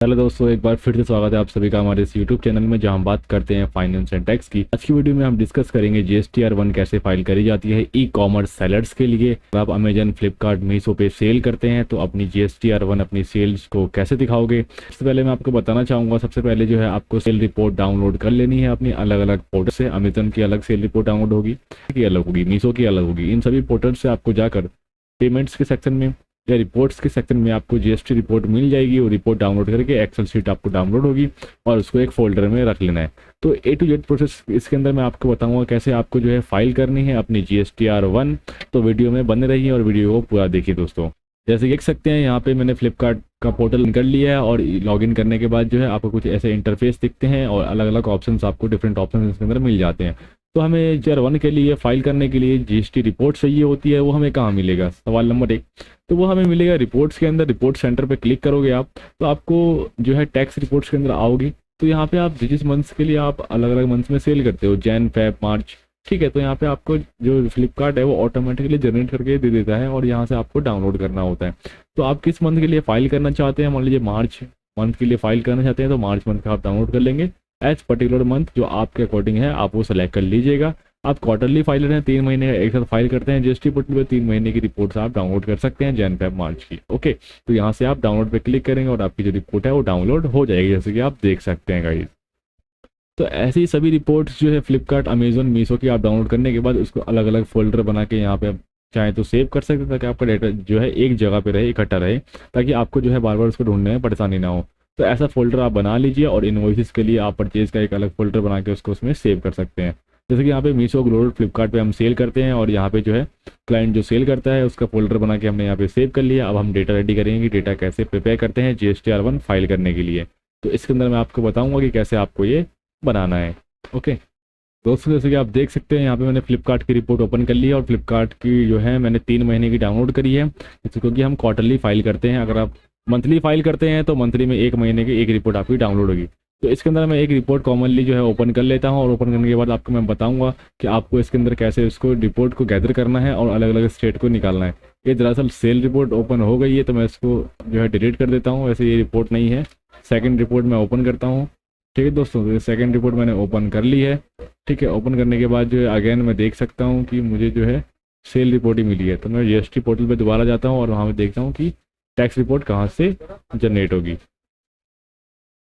Hello दोस्तों, एक बार फिर से स्वागत है आप सभी का हमारे इस यूट्यूब चैनल में, जहां हम बात करते हैं फाइनेंस एंड टैक्स की। आज की वीडियो में हम डिस्कस करेंगे GSTR 1 कैसे फाइल करी जाती है ई कॉमर्स सेलर्स के लिए। अगर आप अमेजन, फ्लिपकार्ट, मीशो पे सेल करते हैं तो अपनी GSTR 1 अपनी सेल्स को कैसे दिखाओगे। सबसे पहले मैं आपको बताना चाहूँगा, सबसे पहले जो है आपको सेल रिपोर्ट डाउनलोड कर लेनी है अपनी अलग अलग पोर्टल से। अमेजन की अलग सेल रिपोर्ट डाउनलोड होगी, की अलग होगी, मीशो की अलग होगी। इन सभी पोर्टल से आपको जाकर पेमेंट्स के सेक्शन में या रिपोर्ट्स के सेक्शन में आपको GST रिपोर्ट मिल जाएगी। वो रिपोर्ट डाउनलोड करके एक्सेल शीट आपको डाउनलोड होगी और उसको एक फोल्डर में रख लेना है। तो A to Z प्रोसेस इसके अंदर मैं आपको बताऊंगा कैसे आपको जो है फाइल करनी है अपनी GSTR 1। तो वीडियो में बने रहिए और वीडियो को पूरा देखिए दोस्तों। जैसे देख सकते हैं यहाँ पे मैंने फ्लिपकार्ट का पोर्टल कर लिया है और लॉगिन करने के बाद जो है आपको कुछ ऐसे इंटरफेस दिखते हैं और अलग अलग ऑप्शंस आपको डिफरेंट ऑप्शन इसके अंदर मिल जाते हैं। तो हमें GSTR 1 के लिए फाइल करने के लिए GST रिपोर्ट चाहिए होती है, वो हमें कहाँ मिलेगा, सवाल नंबर 1। तो वो हमें मिलेगा रिपोर्ट्स के अंदर। रिपोर्ट सेंटर पे क्लिक करोगे आप तो आपको जो है टैक्स रिपोर्ट्स के अंदर आओगी। तो यहाँ पे आप जिस मंथ्स के लिए आप अलग अलग मंथ्स में सेल करते हो, जैन, फेब, मार्च, ठीक है, तो यहाँ पे आपको जो फ्लिपकार्ट है वो ऑटोमेटिकली जनरेट करके दे देता है और यहाँ से आपको डाउनलोड करना होता है। तो आप किस मंथ के लिए फाइल करना चाहते हैं, मान लीजिए मार्च मंथ के लिए फाइल करना चाहते हैं तो मार्च मंथ का आप डाउनलोड कर लेंगे। एज पर्टिकुलर मंथ जो आपके अकॉर्डिंग है आप वो सेलेक्ट कर लीजिएगा। आप क्वार्टरली फाइलर हैं, 3 महीने एक साथ फाइल करते हैं GST पोर्टल पे, 3 महीने की रिपोर्ट्स आप डाउनलोड कर सकते हैं, जैन, फेब, मार्च की। ओके, तो यहाँ से आप डाउनलोड पे क्लिक करेंगे और आपकी जो रिपोर्ट है वो डाउनलोड हो जाएगी, जैसे कि आप देख सकते हैं गाइस। तो ऐसी सभी रिपोर्ट्स जो है फ्लिपकार्ट, अमेजन, मीशो की आप डाउनलोड करने के बाद उसको अलग अलग फोल्डर बना के यहाँ पे आप चाहे तो सेव कर सकते हैं, ताकि आपका डेटा जो है एक जगह पे रहे, इकट्ठा रहे, ताकि आपको जो है बार बार उसको ढूंढने में परेशानी ना हो। तो ऐसा फोल्डर आप बना लीजिए और इन्वॉइसेस के लिए आप परचेज का एक अलग फोल्डर बना के उसको उसमें सेव कर सकते हैं। जैसे कि यहाँ पे मीशो, ग्लोबल, फ्लिपकार्ट पे हम सेल करते हैं और यहाँ पे जो है क्लाइंट जो सेल करता है उसका फोल्डर बना के हमने यहाँ पे सेव कर लिया। अब हम डेटा रेडी करेंगे कि डेटा कैसे प्रिपेयर करते हैं GSTR 1 फाइल करने के लिए। तो इसके अंदर मैं आपको बताऊंगा कि कैसे आपको ये बनाना है। ओके दोस्तों, जैसे कि आप देख सकते हैं यहाँ पे मैंने फ्लिपकार्ट की रिपोर्ट ओपन कर ली है और फ्लिपकार्ट की जो है मैंने 3 महीने की डाउनलोड करी है, क्योंकि हम क्वार्टरली फाइल करते हैं। अगर आप मंथली फाइल करते हैं तो मंथली में 1 महीने की एक रिपोर्ट आपकी डाउनलोड होगी। तो इसके अंदर मैं एक रिपोर्ट कॉमनली जो है ओपन कर लेता हूँ और ओपन करने के बाद आपको मैं बताऊँगा कि आपको इसके अंदर कैसे इसको रिपोर्ट को गैदर करना है और अलग अलग स्टेट को निकालना है। ये दरअसल सेल रिपोर्ट ओपन हो गई है तो मैं इसको जो है डिलीट कर देता हूँ, वैसे ये रिपोर्ट नहीं है। सेकेंड रिपोर्ट मैं ओपन करता हूँ। ठीक है दोस्तों, तो सेकेंड रिपोर्ट मैंने ओपन कर ली है। ठीक है, ओपन करने के बाद जो है अगेन मैं देख सकता हूँ कि मुझे जो है सेल रिपोर्ट ही मिली है। तो मैं GST पोर्टल पे दोबारा जाता हूँ और वहाँ पे देखता हूँ कि टैक्स रिपोर्ट कहाँ से जनरेट होगी।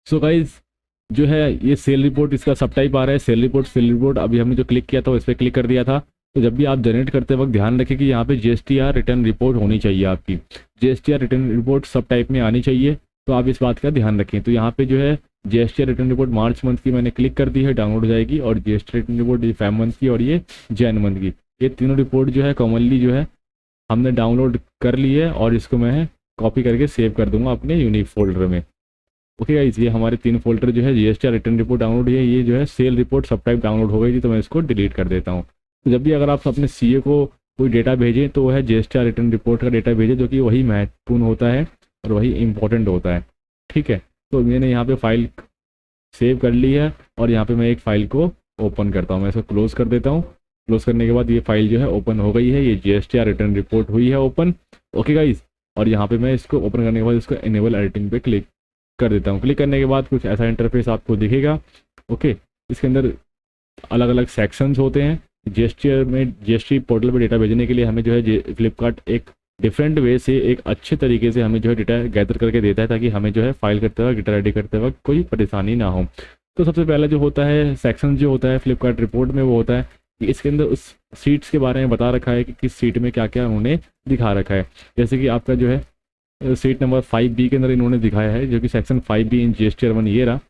सो गाइज जो है ये सेल रिपोर्ट, इसका सब टाइप आ रहा है सेल रिपोर्ट। सेल रिपोर्ट अभी हमने जो क्लिक किया था इस पर क्लिक कर दिया था। तो जब भी आप जनरेट करते वक्त ध्यान रखें कि यहाँ पे GSTR रिटर्न रिपोर्ट होनी चाहिए आपकी। GSTR रिटर्न रिपोर्ट सब टाइप में आनी चाहिए, तो आप इस बात का ध्यान रखें। तो यहाँ पे जो है GSTR return report March month की मैंने क्लिक कर दी है, डाउनलोड हो जाएगी। और GST रिटर्न रिपोर्ट ये फेब मंथ की और ये जैन मंथ की, ये तीनों रिपोर्ट जो है कॉमनली जो है हमने डाउनलोड कर ली है और इसको मैं कॉपी करके सेव कर दूंगा अपने यूनिक फोल्डर में। ओके गाइस, ये हमारे 3 फोल्डर जो है GSTR रिटर्न रिपोर्ट डाउनलोड है, ये जो है सेल रिपोर्ट सब टाइप डाउनलोड हो गई थी, तो मैं इसको डिलीट कर देता हूँ। तो जब भी अगर आप अपने CA को कोई डेटा भेजें तो वह है GSTR रिटर्न रिपोर्ट का डेटा भेजें, जो कि वही महत्वपूर्ण होता है और वही इंपॉर्टेंट होता है। ठीक है, तो मैंने यहाँ पे फाइल सेव कर ली है और यहाँ पे मैं एक फ़ाइल को ओपन करता हूँ। मैं इसको क्लोज़ कर देता हूँ। क्लोज़ करने के बाद ये फाइल जो है ओपन हो गई है, ये GSTR रिटर्न रिपोर्ट हुई है ओपन। ओके गाइस, और यहाँ पे मैं इसको ओपन करने के बाद इसको इनेबल एडिटिंग पे क्लिक कर देता हूँ। क्लिक करने के बाद कुछ ऐसा इंटरफेस आपको दिखेगा। ओके, इसके अंदर अलग अलग सेक्शंस होते हैं। GST पोर्टल पर डेटा भेजने के लिए हमें जो है फ्लिपकार्ट एक डिफरेंट वे से, एक अच्छे तरीके से हमें जो है डेटा गैदर करके देता है, ताकि हमें जो है फाइल करते वक्त, डेटा रेडी करते वक्त कोई परेशानी ना हो। तो सबसे पहले जो होता है सेक्शन जो होता है फ्लिपकार्ट रिपोर्ट में, वो होता है कि इसके अंदर उस सीट्स के बारे में बता रखा है कि किस सीट में क्या क्या उन्होंने दिखा रखा है। जैसे कि आपका जो है सीट नंबर 5B के अंदर इन्होंने दिखाया है, जो कि सेक्शन 5B इन GSTR 1 ये रहा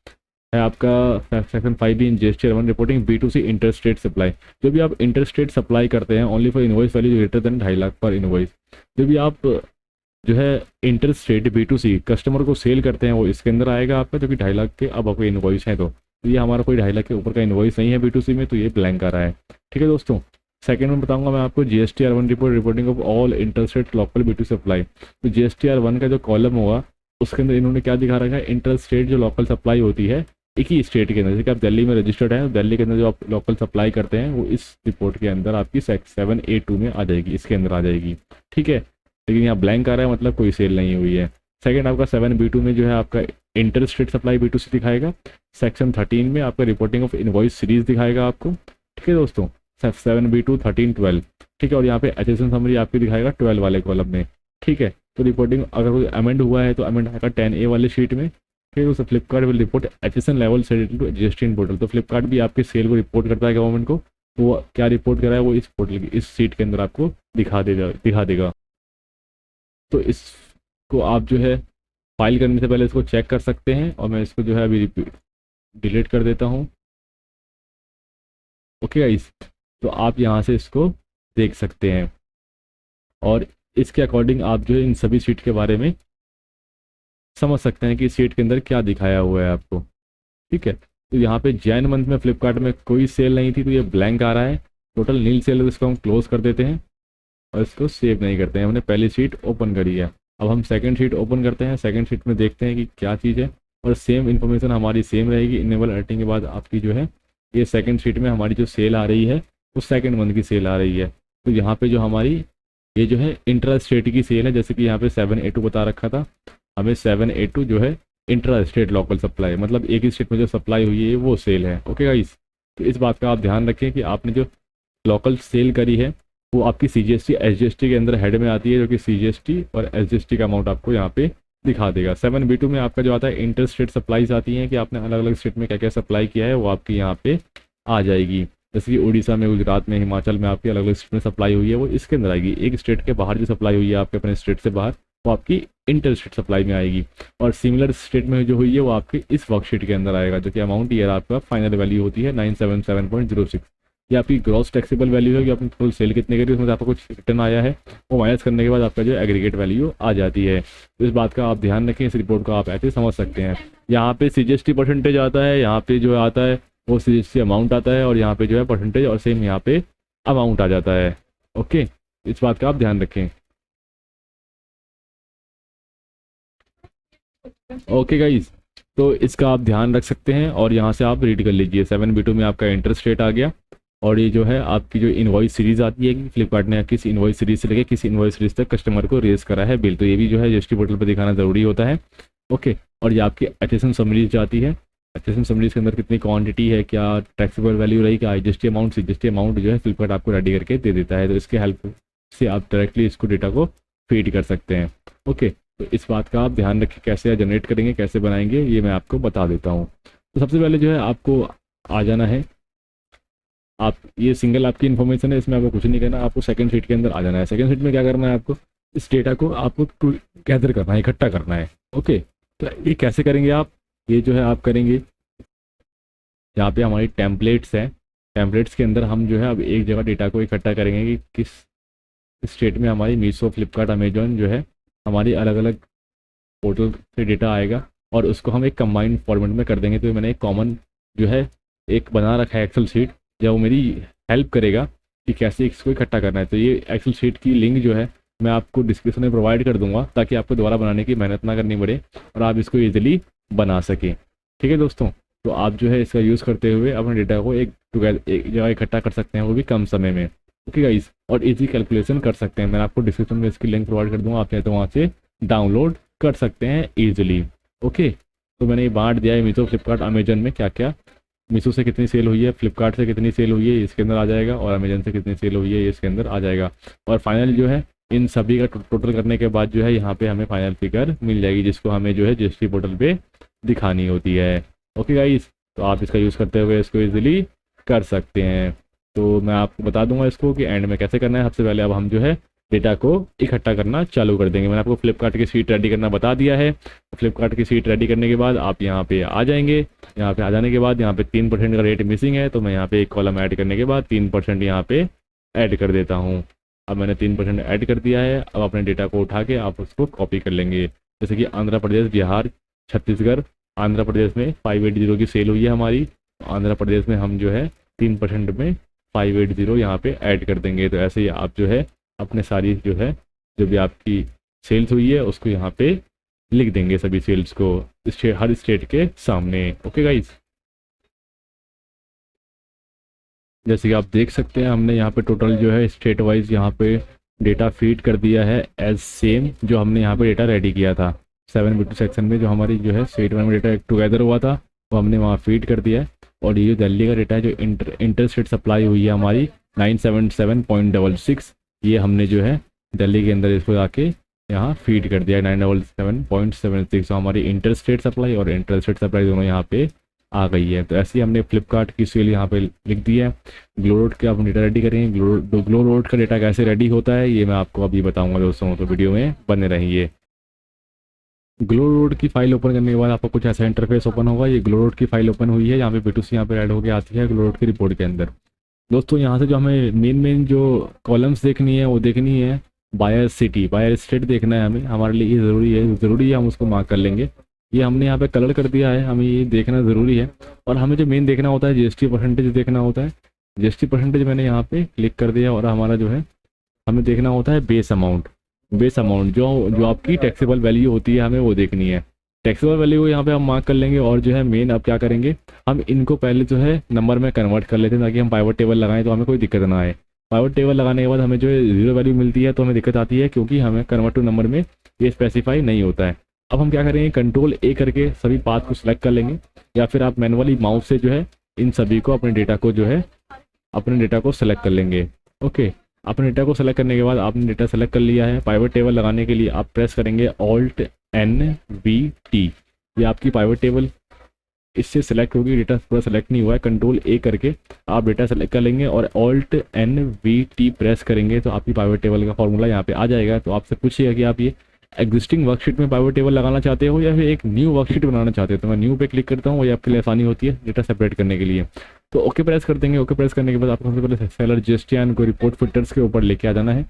है आपका सेक्शन 5B इन GSTR 1 reporting B2C interstate supply. जो भी आप इंटरस्टेट सप्लाई करते हैं only for invoice value greater than 2.5 lakh पर इनवॉइस, जो भी आप जो है इंटरस्टेट B2C कस्टमर को सेल करते हैं वो इसके अंदर आएगा आपका, जो कि 2.5 लाख के अब आपको इनवॉइस है। तो ये हमारा कोई 2.5 लाख के ऊपर का इनवॉइस नहीं है B2C में, तो ये ब्लैंक आ रहा है। ठीक है दोस्तों, सेकंड में बताऊंगा मैं आपको GSTR 1 report reporting of all interstate local B2C supply. तो GSTR 1 का जो कॉलम होगा उसके अंदर इन्होंने क्या दिखा रखा है, इंटरस्टेट जो लोकल सप्लाई होती है एक ही स्टेट के अंदर, जैसे कि आप दिल्ली में रजिस्टर्ड हैं, दिल्ली के अंदर जो आप लोकल सप्लाई करते हैं वो इस रिपोर्ट के अंदर आपकी 7A2 में आ जाएगी, इसके अंदर आ जाएगी। ठीक है, लेकिन यहाँ ब्लैंक आ रहा है, मतलब कोई सेल नहीं हुई है। सेकंड आपका 7B2 में जो है आपका इंटर स्टेट सप्लाई B2C दिखाएगा। सेक्शन 13 में आपका रिपोर्टिंग ऑफ इनवॉइस सीरीज दिखाएगा आपको। ठीक है दोस्तों, 7B2 13 12। ठीक है, और यहाँ पे HSN समरी आपकी दिखाएगा 12 वाले कॉलम में। ठीक है, तो रिपोर्टिंग अगर कोई अमेंड हुआ है तो अमेंड आएगा 10A वाले शीट में। फिर उस Flipkart will report HSN level sale to GST portal. तो फ्लिपकार्ट भी आपके सेल को रिपोर्ट करता है गवर्नमेंट को। वो क्या रिपोर्ट कर रहा है वो इस पोर्टल की इस सीट के अंदर आपको दिखा देगा। तो इसको आप जो है फाइल करने से पहले इसको चेक कर सकते हैं, और मैं इसको जो है अभी डिलीट कर देता हूँ। ओके गाइस, तो आप यहाँ से इसको देख सकते हैं, और इसके अकॉर्डिंग आप जो है इन सभी सीट के बारे में समझ सकते हैं कि सीट के अंदर क्या दिखाया हुआ है आपको। ठीक है, तो यहाँ पे जैन मंथ में फ्लिपकार्ट में कोई सेल नहीं थी, तो ये ब्लैंक आ रहा है, टोटल नील सेल। तो इसको हम क्लोज कर देते हैं और इसको सेव नहीं करते हैं। हमने पहली शीट ओपन करी है, अब हम सेकंड शीट ओपन करते हैं। सेकंड शीट में देखते हैं कि क्या चीज़ है, और सेम इन्फॉर्मेशन हमारी सेम रहेगी। इनेबल अर्टिंग के बाद आपकी जो है ये सेकंड शीट में हमारी जो सेल आ रही है वो सेकंड मंथ की सेल आ रही है। तो यहाँ पे जो हमारी ये जो है इंट्रा स्टेट की सेल है, जैसे कि यहाँ पे 7A2 बता रखा था, हमें 7A2 जो है इंट्रा स्टेट लोकल सप्लाई, मतलब एक ही स्टेट में जो सप्लाई हुई है वो सेल है। ओके गाइस, तो इस बात का आप ध्यान रखें कि आपने जो लोकल सेल करी है वो आपकी CGST SGST के अंदर हेड में आती है, जो कि CGST और SGST का अमाउंट आपको यहाँ पे दिखा देगा। 7B2 में आपका जो आता है इंटर स्टेट सप्लाईज आती हैं कि आपने अलग अलग स्टेट में क्या क्या सप्लाई किया है, वो आपकी यहाँ पे आ जाएगी। जैसे कि उड़ीसा में, गुजरात में, हिमाचल में आपकी अलग अलग स्टेट में सप्लाई हुई है, वो इसके अंदर आएगी। एक स्टेट के बाहर जो सप्लाई हुई है आपके अपने स्टेट से बाहर, वो आपकी इंटर स्टेट सप्लाई में आएगी। और सिमिलर स्टेट में जो हुई है वो आपकी इस वर्कशीट के अंदर आएगा, जो कि अमाउंट ईयर आपका फाइनल वैल्यू होती है 977.06। ये आपकी ग्रॉस टैक्सेबल वैल्यू है कि आपने टोटल सेल कितने करी, उसमें आपको कुछ रिटर्न आया है, वो माइनस करने के बाद आपका जो एग्रीगेट वैल्यू आ जाती है। तो इस बात का आप ध्यान रखें, इस रिपोर्ट को आप ऐसे समझ सकते हैं। यहाँ पे CGST परसेंटेज आता है, यहाँ पे जो आता है वो CGST अमाउंट आता है, और यहाँ पे जो है परसेंटेज, और सेम यहाँ पे अमाउंट आ जाता है। ओके, इस बात का आप ध्यान रखें। ओके गाइज, तो इसका आप ध्यान रख सकते हैं, और यहाँ से आप रीड कर लीजिए। 7B2 में आपका इंटरेस्ट रेट आ गया, और ये जो है आपकी जो इनवॉइस सीरीज आती है कि फ्लिपकार्ट ने किस इनवॉइस सीरीज से लेकर किस इनवॉइस सीरीज तक कस्टमर को रेज करा है बिल, तो ये भी जो है GST पोर्टल पर दिखाना ज़रूरी होता है। ओके, और ये आपकी HSN समरीज जाती है। HSN समरीज के अंदर कितनी क्वांटिटी है, क्या टैक्सेबल वैल्यू रही, क्या GST अमाउंट, CGST अमाउंट जो है फ्लिपकार्ट आपको रेडी करके दे देता है। तो इसके हेल्प से आप डायरेक्टली इसको डेटा को फीड कर सकते हैं। ओके, तो इस बात का आप ध्यान रखें, कैसे जनरेट करेंगे, कैसे बनाएंगे, ये मैं आपको बता देता हूँ। तो सबसे पहले जो है आपको आ जाना है, आप ये सिंगल आपकी इन्फॉर्मेशन है, इसमें आपको कुछ नहीं करना, आपको सेकंड शीट के अंदर आ जाना है। सेकंड शीट में क्या करना है, आपको इस डेटा को आपको गैदर करना है, इकट्ठा करना है। ओके, तो ये कैसे करेंगे आप, ये जो है आप करेंगे, यहाँ पे हमारी टेम्पलेट्स हैं, टेम्पलेट्स के अंदर हम जो है अब एक जगह डेटा को इकट्ठा करेंगे कि किस स्टेट में हमारी मीशो, फ्लिपकार्ट, अमेजॉन जो है हमारी अलग अलग पोर्टल से डेटा आएगा, और उसको हम एक कंबाइंड फॉर्मेट में कर देंगे। तो मैंने एक कॉमन जो है एक बना रखा है एक्सेल शीट, जो वो मेरी हेल्प करेगा कि कैसे इसको इकट्ठा करना है। तो ये एक्सेल शीट की लिंक जो है मैं आपको डिस्क्रिप्शन में प्रोवाइड कर दूंगा, ताकि आपको दोबारा बनाने की मेहनत ना करनी पड़े और आप इसको ईजिली बना सकें। ठीक है दोस्तों, तो आप जो है इसका यूज़ करते हुए अपने डेटा को एक जगह इकट्ठा कर सकते हैं, वो भी कम समय में। ओके गाइस, और इजी कैलकुलेशन कर सकते हैं। मैं आपको डिस्क्रिप्शन में इसकी लिंक प्रोवाइड कर दूंगा, आप चाहे तो वहाँ से डाउनलोड कर सकते हैं ईजिली। ओके, तो मैंने ये बांट दिया है मीशो, फ्लिपकार्ट, अमेजन में क्या क्या, मीशो से कितनी सेल हुई है, फ्लिपकार्ट से कितनी सेल हुई है, इसके अंदर आ जाएगा, और अमेजन से कितनी सेल हुई है, ये इसके अंदर आ जाएगा। और फाइनल जो है इन सभी का टोटल करने के बाद जो है यहाँ पे हमें फाइनल फिगर मिल जाएगी, जिसको हमें जो है GST पोर्टल पे दिखानी होती है। ओके गाइस, तो आप इसका यूज़ करते हुए इसको ईजिली कर सकते हैं। तो मैं आपको बता दूंगा इसको कि एंड में कैसे करना है। सबसे पहले अब हम जो है डेटा को इकट्ठा करना चालू कर देंगे। मैंने आपको फ्लिपकार्ट की सीट रेडी करना बता दिया है। फ्लिपकार्ट की सीट रेडी करने के बाद आप यहाँ पे आ जाएंगे। यहाँ पे आ जाने के बाद यहाँ पे 3% का रेट मिसिंग है, तो मैं यहाँ पे एक कॉलम ऐड करने के बाद 3% यहाँ पे ऐड कर देता हूँ। अब मैंने 3% ऐड कर दिया है। अब अपने डेटा को उठा के आप उसको कॉपी कर लेंगे। जैसे कि आंध्र प्रदेश, बिहार, छत्तीसगढ़। आंध्र प्रदेश में 580 की सेल हुई है हमारी, आंध्र प्रदेश में हम जो है 3% में 580 यहाँ पे ऐड कर देंगे। तो ऐसे ही आप जो है अपने सारी जो है जो भी आपकी सेल्स हुई है उसको यहाँ पे लिख देंगे, सभी सेल्स को हर स्टेट के सामने। ओके गाइस, जैसे कि आप देख सकते हैं हमने यहाँ पे टोटल जो है स्टेट वाइज यहाँ पे डेटा फीड कर दिया है एज सेम जो हमने यहाँ पे डेटा रेडी किया था। 7B2 सेक्शन में जो हमारी जो है स्टेट वन में डेटा टुगेदर हुआ था वो हमने वहाँ फीड कर दिया है। और ये जो दिल्ली का डेटा है जो इंटर स्टेट सप्लाई हुई है हमारी 977.66, ये हमने जो है दिल्ली के अंदर इसको आके यहाँ फीड कर दिया है 977.76। तो हमारी इंटर स्टेट सप्लाई और इंटर स्टेट सप्लाई दोनों यहाँ पे आ गई है। तो ऐसे ही हमने फ्लिपकार्ट की सेल यहाँ पे लिख दी है। ग्लो रोड का आप डेटा रेडी करेंगे। ग्लो रोड का डेटा कैसे रेडी होता है ये मैं आपको अभी बताऊंगा दोस्तों, तो वीडियो में बने रहिए। ग्लो रोड की फाइल ओपन करने के बाद आपको कुछ ऐसा इंटरफेस ओपन होगा। ये ग्लो रोड की फाइल ओपन हुई है, यहाँ पे B2C यहाँ पे ऐड होकर आती है ग्लो रोड की रिपोर्ट के अंदर। दोस्तों यहाँ से जो हमें मेन जो कॉलम्स देखनी है वो देखनी है बायर सिटी, बायर स्टेट देखना है हमें, हमारे लिए ये ज़रूरी है हम उसको मार्क कर लेंगे। ये हमने यहाँ पे कलर कर दिया है, हमें ये देखना ज़रूरी है। और हमें जो मेन देखना होता है GST परसेंटेज देखना होता है। GST परसेंटेज मैंने यहाँ पे क्लिक कर दिया और हमारा जो है हमें देखना होता है बेस अमाउंट। बेस अमाउंट जो आपकी टैक्सेबल वैल्यू होती है हमें वो देखनी है। टैक्सेबल वैल्यू को यहाँ पे हम मार्क कर लेंगे। और जो है मेन अब क्या करेंगे, हम इनको पहले जो है नंबर में कन्वर्ट कर लेते हैं ताकि हम पाइवट टेबल लगाएं तो हमें कोई दिक्कत ना आए। पाइवट टेबल लगाने के बाद हमें जो है 0 वैल्यू मिलती है तो हमें दिक्कत आती है, क्योंकि हमें कन्वर्ट टू नंबर में ये स्पेसिफाई नहीं होता है। अब हम क्या करेंगे, Ctrl+A करके सभी पाथ को सिलेक्ट कर लेंगे, या फिर आप मैनुअली माउस से जो है इन सभी को अपने डेटा को सेलेक्ट कर लेंगे। ओके, अपने डेटा को सेलेक्ट करने के बाद आपने डेटा सेलेक्ट कर लिया है। पाइवट टेबल लगाने के लिए आप प्रेस करेंगे Alt+N+V+T, ये आपकी पाइवट टेबल इससे सेलेक्ट होगी। डेटा पूरा सेलेक्ट नहीं हुआ है, Ctrl+A करके आप डेटा सेलेक्ट कर लेंगे और Alt+N+V+T प्रेस करेंगे तो आपकी पाइवट टेबल का फॉर्मूला यहाँ पे आ जाएगा। तो आपसे पूछिएगा कि आप ये एग्जिस्टिंग वर्कशीट में पाइवट टेबल लगाना चाहते हो या फिर एक न्यू वर्कशीट बनाना चाहते हो। तो मैं न्यू पे क्लिक करता हूँ, ये आपके लिए आसानी होती है डेटा सेपरेट करने के लिए। तो ओके प्रेस कर देंगे। ओके प्रेस करने के बाद आपको सबसे पहले सेलर GST को रिपोर्ट फिल्टर्स के ऊपर लेके आ जाना है।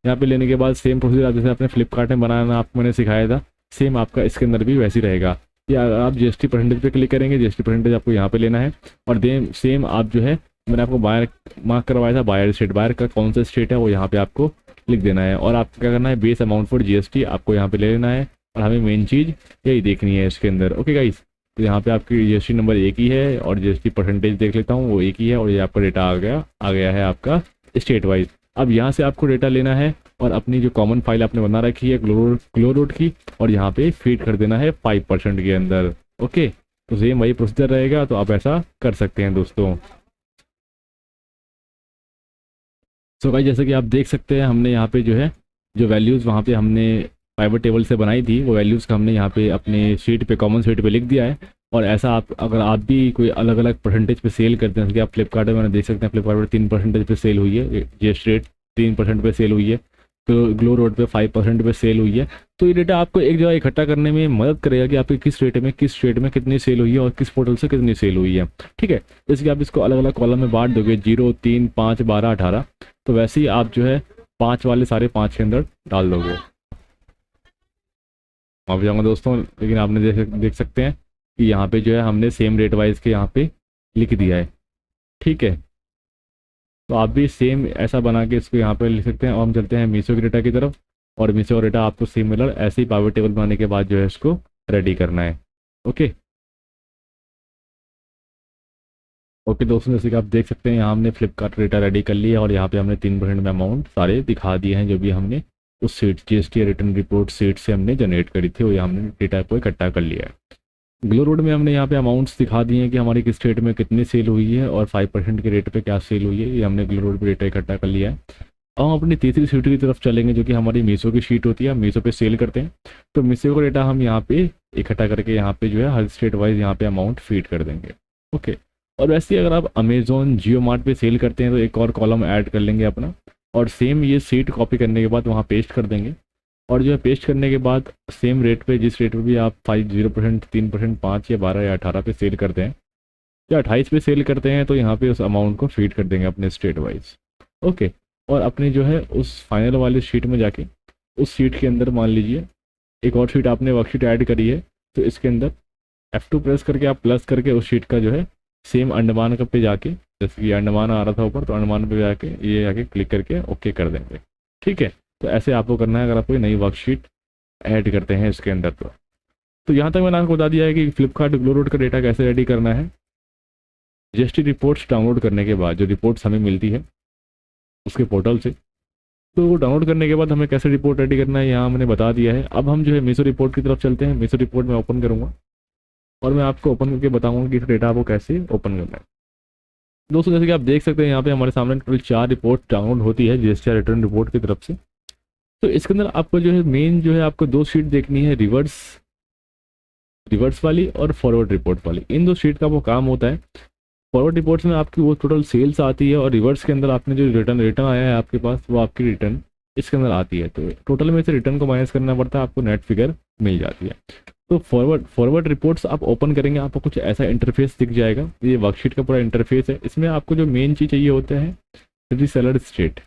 यहाँ पे लेने के बाद सेम प्रोसीजर आप जैसे अपने फ्लिपकार्ट में बनाना आपको मैंने सिखाया था, सेम आपका इसके अंदर भी वैसे ही रहेगा। या आप GST परसेंटेज पे क्लिक करेंगे, GST परसेंटेज आपको यहाँ पे लेना है। और देन सेम आप जो है मैंने आपको बायर मार्क करवाया था, बायर स्टेट, बायर का कौन सा स्टेट है वो यहाँ पे आपको लिख देना है। और आपको क्या करना है, बेस अमाउंट फॉर GST आपको यहाँ पे ले लेना है। और हमें मेन चीज़ यही देखनी है इसके अंदर। ओके गाइस, तो यहाँ पे आपकी GST नंबर एक ही है और GST परसेंटेज देख लेता हूँ वो एक ही है। और ये आपका डेटा आ गया है आपका स्टेट वाइज। अब यहाँ से आपको डेटा लेना है और अपनी जो कॉमन फाइल आपने बना रखी है ग्लो रोड की, और यहाँ पे फीड कर देना है 5% के अंदर। ओके, तो सेम वही प्रोसीजर रहेगा, तो आप ऐसा कर सकते हैं दोस्तों। सो गाइस, जैसे कि आप देख सकते हैं हमने यहाँ पे जो है जो वैल्यूज़ वहाँ पे हमने पाइवट टेबल से बनाई थी वो वैल्यूज़ का हमने यहाँ पे अपने शीट पे, कॉमन शीट पे लिख दिया है। और ऐसा आप अगर आप भी कोई अलग अलग परसेंटेज पे सेल करते हैं, जैसे कि आप फ्लिपकार्ट में मैंने देख सकते हैं फ्लिपकार्ट पर 3% पे सेल हुई है, GST रेट 3% पे सेल हुई है, तो ग्लो रोड पे 5% पे सेल हुई है। तो ये डेटा आपको एक जगह इकट्ठा करने में मदद करेगा कि आपकी किस स्टेट में कितनी सेल हुई है और किस पोर्टल से कितनी सेल हुई है। ठीक है, जैसे कि आप इसको अलग अलग कॉलम में बांट दोगे 0, 3, 5, 12, 18, तो वैसे ही आप जो है 5 वाले सारे 5 के अंदर डाल दोगे। माफ़ी चाहूँगा दोस्तों, लेकिन आपने देख सकते हैं कि यहाँ पे जो है हमने सेम रेट वाइज के यहाँ पे लिख दिया है। ठीक है, तो आप भी सेम ऐसा बना के इसको यहाँ पे लिख सकते हैं। और हम चलते हैं मीशो के डेटा की तरफ, और मीशो का डेटा आपको सिमिलर ऐसे ही पाइवट टेबल बनाने के बाद जो है इसको रेडी करना है। ओके ओके दोस्तों, जैसे कि आप देख सकते हैं यहाँ हमने फ्लिपकार्ट डेटा रेडी कर लिया है और यहाँ पे हमने 3% में अमाउंट सारे दिखा दिए हैं जो भी हमने उस seat GST return report seat से हमने जनरेट करी थी, वो हमने डेटा को इकट्ठा कर लिया है। ग्लो रोड में हमने यहाँ पे अमाउंट्स दिखा दिए हैं कि हमारी किस स्टेट में कितनी सेल हुई है और 5% के रेट पे क्या सेल हुई है, ये हमने ग्लो रोड पे डेटा इकट्ठा कर लिया है। अब हम अपनी तीसरी शीट की तरफ चलेंगे जो कि हमारी मीशो की शीट होती है। हम मीशो पे सेल करते हैं, तो मीशो का डेटा हम यहाँ पे इकट्ठा करके यहाँ पे जो है हर स्टेट वाइज यहाँ पे अमाउंट फीड कर देंगे। ओके, और वैसे ही अगर आप अमेजोन जियो मार्ट पे सेल करते हैं तो एक और कॉलम ऐड कर लेंगे अपना, और सेम ये सीट कॉपी करने के बाद वहाँ पेस्ट कर देंगे। और जो है पेस्ट करने के बाद सेम रेट पे, जिस रेट पे भी आप 0%, 3%, 5 या 12 या 18 पे सेल करते हैं या 28 पे सेल करते हैं, तो यहाँ पे उस अमाउंट को फीड कर देंगे अपने स्टेट वाइज। ओके, और अपने जो है उस फाइनल वाले शीट में जाके उस शीट के अंदर मान लीजिए एक और शीट आपने वर्कशीट ऐड करी है, तो इसके अंदर F2 प्रेस करके आप प्लस करके उस शीट का जो है सेम अंडमान का पे जाके, जैसे कि अंडमान आ रहा था ऊपर, तो अंडमान पे जाके ये जाके क्लिक करके ओके कर देंगे। ठीक है, तो ऐसे आपको करना है अगर आप कोई नई वर्कशीट ऐड करते हैं इसके अंदर। तो यहाँ तक मैंने आपको बता दिया है कि फ्लिपकार्ट ग्लो रोड का डेटा कैसे रेडी करना है। GST रिपोर्ट्स डाउनलोड करने के बाद जो रिपोर्ट्स हमें मिलती है उसके पोर्टल से, तो डाउनलोड करने के बाद हमें कैसे रिपोर्ट रेडी करना है यहाँ मैंने बता दिया है। अब हम जो है मीसो रिपोर्ट की तरफ चलते हैं। मीसो रिपोर्ट में ओपन करूँगा और मैं आपको ओपन करके बताऊँगा कि इस डेटा को कैसे ओपन करना है। दोस्तों जैसे कि आप देख सकते हैं यहाँ पे हमारे सामने टोटल 4 रिपोर्ट डाउनलोड होती है जीएसटी रिटर्न रिपोर्ट की तरफ से। तो इसके अंदर आपको जो है मेन जो है आपको 2 शीट देखनी है, रिवर्स वाली और फॉरवर्ड रिपोर्ट वाली। इन 2 शीट का वो काम होता है। फॉरवर्ड रिपोर्ट्स में आपकी वो टोटल सेल्स आती है और रिवर्स के अंदर आपने जो रिटर्न आया है आपके पास वो आपकी रिटर्न इसके अंदर आती है। तो टोटल में से रिटर्न को माइनस करना पड़ता है, आपको नेट फिगर मिल जाती है। तो फॉरवर्ड रिपोर्ट्स आप ओपन करेंगे आपको कुछ ऐसा इंटरफेस दिख जाएगा। ये वर्कशीट का पूरा इंटरफेस है। इसमें आपको जो मेन चीज़ चाहिए होता है रीसेलर स्टेट,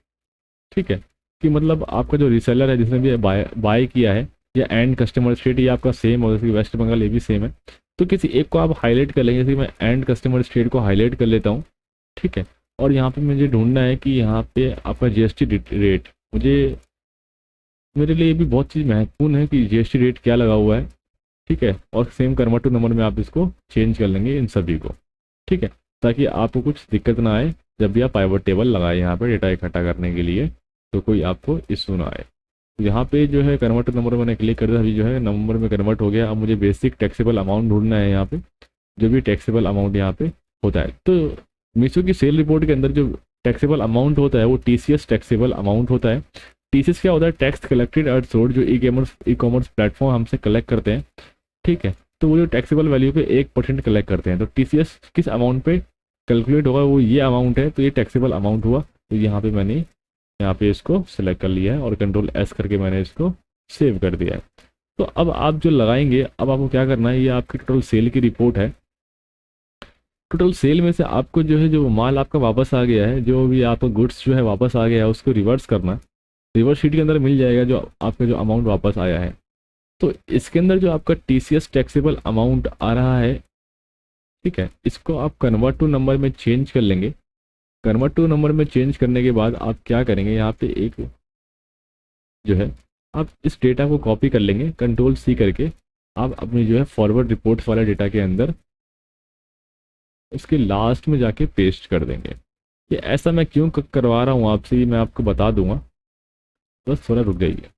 ठीक है, कि मतलब आपका जो रीसेलर है जिसने भी बाय किया है या एंड कस्टमर स्टेट ये आपका सेम होगा, जैसे वेस्ट बंगाल ये भी सेम है। तो किसी एक को आप हाईलाइट कर लेंगे, जैसे मैं एंड कस्टमर स्टेट को हाईलाइट कर लेता हूँ, ठीक है। और यहाँ पे मुझे ढूंढना है कि यहाँ पे आपका जीएसटी रेट, मेरे लिए ये भी बहुत चीज़ महत्वपूर्ण है कि जीएसटी रेट क्या लगा हुआ है, ठीक है। और सेम कन्वर्ट टू नंबर में आप इसको चेंज कर लेंगे इन सभी को, ठीक है, ताकि आपको कुछ दिक्कत ना आए जब भी आप पाइवट टेबल लगाए यहाँ पे डेटा इकट्ठा करने के लिए, तो कोई आपको इशू ना आए। यहाँ पे जो है कन्वर्ट टू नंबर मैंने क्लिक कर दिया, अभी जो है नंबर में कन्वर्ट हो गया। अब मुझे बेसिक टैक्सेबल अमाउंट ढूंढना है यहाँ पे, जो भी टैक्सेबल अमाउंट यहाँ पे होता है। तो मीशो की सेल रिपोर्ट के अंदर जो टैक्सेबल अमाउंट होता है वो टीसीएस टैक्सेबल अमाउंट होता है। टीसीएस क्या होता है? टैक्स कलेक्टेड एट सोर्स, जो ई कॉमर्स प्लेटफॉर्म हमसे कलेक्ट करते हैं, ठीक है। तो वो जो टैक्सेबल वैल्यू पे 1% कलेक्ट करते हैं। तो टीसीएस किस अमाउंट पे कैलकुलेट होगा, वो ये अमाउंट है, तो ये टैक्सेबल अमाउंट हुआ। तो यहाँ पे मैंने यहाँ पे इसको सिलेक्ट कर लिया है और कंट्रोल एस करके मैंने इसको सेव कर दिया है। तो अब आप जो लगाएंगे, अब आपको क्या करना है, ये आपकी टोटल सेल की रिपोर्ट है। टोटल सेल में से आपको जो है जो माल आपका वापस आ गया है, जो भी आपका गुड्स जो है वापस आ गया है, उसको रिवर्स करना। रिवर्स शीट के अंदर मिल जाएगा जो आपका जो अमाउंट वापस आया है। तो इसके अंदर जो आपका टीसीएस टैक्सेबल अमाउंट आ रहा है, ठीक है, इसको आप कन्वर्ट टू नंबर में चेंज कर लेंगे। कन्वर्ट टू नंबर में चेंज करने के बाद आप क्या करेंगे, यहाँ पे एक जो है आप इस डेटा को कॉपी कर लेंगे, कंट्रोल सी करके आप अपनी जो है फॉरवर्ड रिपोर्ट्स वाला डेटा के अंदर उसके लास्ट में जाके पेस्ट कर देंगे। ये ऐसा मैं क्यों करवा रहा हूँ आपसे, ये मैं आपको बता दूंगा, बस थोड़ा रुक जाइए।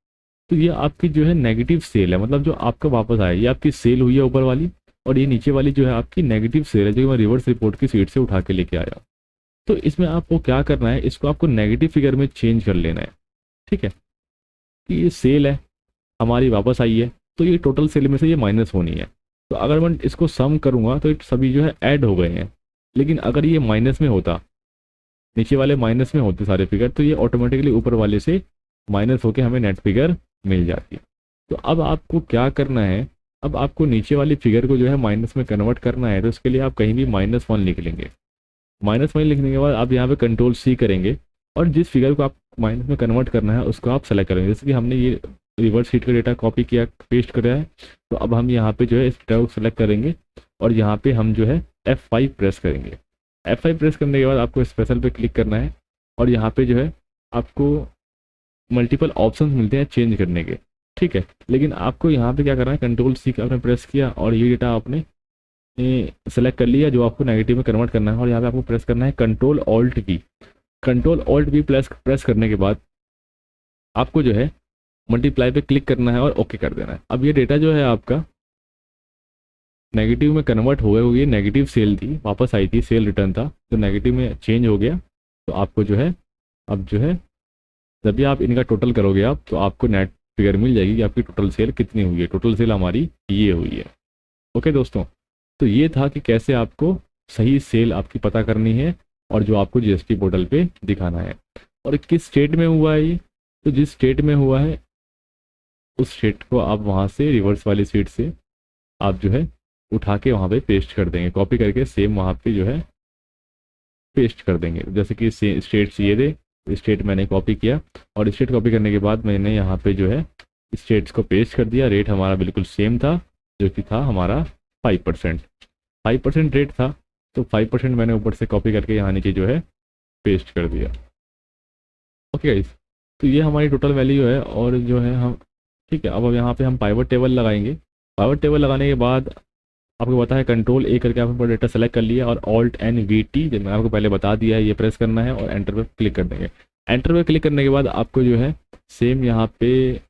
तो ये आपकी जो है नेगेटिव सेल है, मतलब जो आपका वापस आया ये आपकी सेल हुई है ऊपर वाली, और ये नीचे वाली जो है आपकी नेगेटिव सेल है, जो मैं रिवर्स रिपोर्ट की सीट से उठा के लेके आया। तो इसमें आपको क्या करना है, इसको आपको नेगेटिव फिगर में चेंज कर लेना है, ठीक है। कि ये सेल है हमारी वापस आई है, तो ये टोटल सेल में से ये माइनस होनी है। तो अगर मैं इसको सम करूँगा तो ये सभी जो है ऐड हो गए हैं। लेकिन अगर ये माइनस में होता, नीचे वाले माइनस में होते सारे फिगर, तो ये ऑटोमेटिकली ऊपर वाले से माइनस होके हमें नेट फिगर मिल जाती है। तो अब आपको क्या करना है, अब आपको नीचे वाली फिगर को जो है माइनस में कन्वर्ट करना है। तो उसके लिए आप कहीं भी -1 लिख लेंगे। -1 लिखने के बाद आप यहाँ पे कंट्रोल सी करेंगे और जिस फिगर को आप माइनस में कन्वर्ट करना है उसको आप सेलेक्ट करेंगे। जैसे कि हमने ये रिवर्स शीट का डेटा कॉपी किया, पेस्ट कराया है, तो अब हम यहाँ पे जो है इस डेटा को सेलेक्ट करेंगे और यहाँ पे हम जो है F5 प्रेस करेंगे। F5 प्रेस करने के बाद आपको स्पेशल पे क्लिक करना है और यहाँ पे जो है आपको मल्टीपल ऑप्शंस मिलते हैं चेंज करने के, ठीक है। लेकिन आपको यहाँ पे क्या करना है, कंट्रोल सी आपने प्रेस किया और ये डेटा आपने सेलेक्ट कर लिया जो आपको नेगेटिव में कन्वर्ट करना है, और यहाँ पे आपको प्रेस करना है control alt we. Control alt we press करने के बाद आपको जो है मल्टीप्लाई पे क्लिक करना है और ओके कर देना है। अब ये डेटा जो है आपका नेगेटिव में कन्वर्ट हो गया, ये नेगेटिव सेल थी, वापस आई थी, सेल रिटर्न था, तो नेगेटिव में चेंज हो गया। तो आपको जो है अब जो है जब भी आप इनका टोटल करोगे आप, तो आपको नेट फिगर मिल जाएगी कि आपकी टोटल सेल कितनी हुई है। टोटल सेल हमारी ये हुई है। ओके दोस्तों, तो ये था कि कैसे आपको सही सेल आपकी पता करनी है और जो आपको जीएसटी पोर्टल पे दिखाना है, और किस स्टेट में हुआ है ये। तो जिस स्टेट में हुआ है उस स्टेट को आप वहाँ से रिवर्स वाली सीट से आप जो है उठा के वहाँ पे पेस्ट कर देंगे, कॉपी करके सेम वहाँ पे जो है पेस्ट कर देंगे। जैसे कि स्टेट्स ये थे, स्टेट मैंने कॉपी किया और स्टेट कॉपी करने के बाद मैंने यहाँ पे जो है स्टेट्स को पेस्ट कर दिया। रेट हमारा बिल्कुल सेम था, जो कि था हमारा 5% रेट था, तो 5% मैंने ऊपर से कॉपी करके यहाँ नीचे जो है पेस्ट कर दिया। ओके गाइस, तो ये हमारी टोटल वैल्यू है और जो है हम, ठीक है। अब यहाँ पे हम पाइवट टेबल लगाएंगे। पाइवट टेबल लगाने के बाद आपको पता है कंट्रोल ए करके आपने डेटा सेलेक्ट कर लिया और ऑल्ट एन वी टी, जब मैं आपको पहले बता दिया है, ये प्रेस करना है और एंटर पर क्लिक कर देंगे। एंटर पे क्लिक करने के बाद आपको जो है सेम यहाँ पे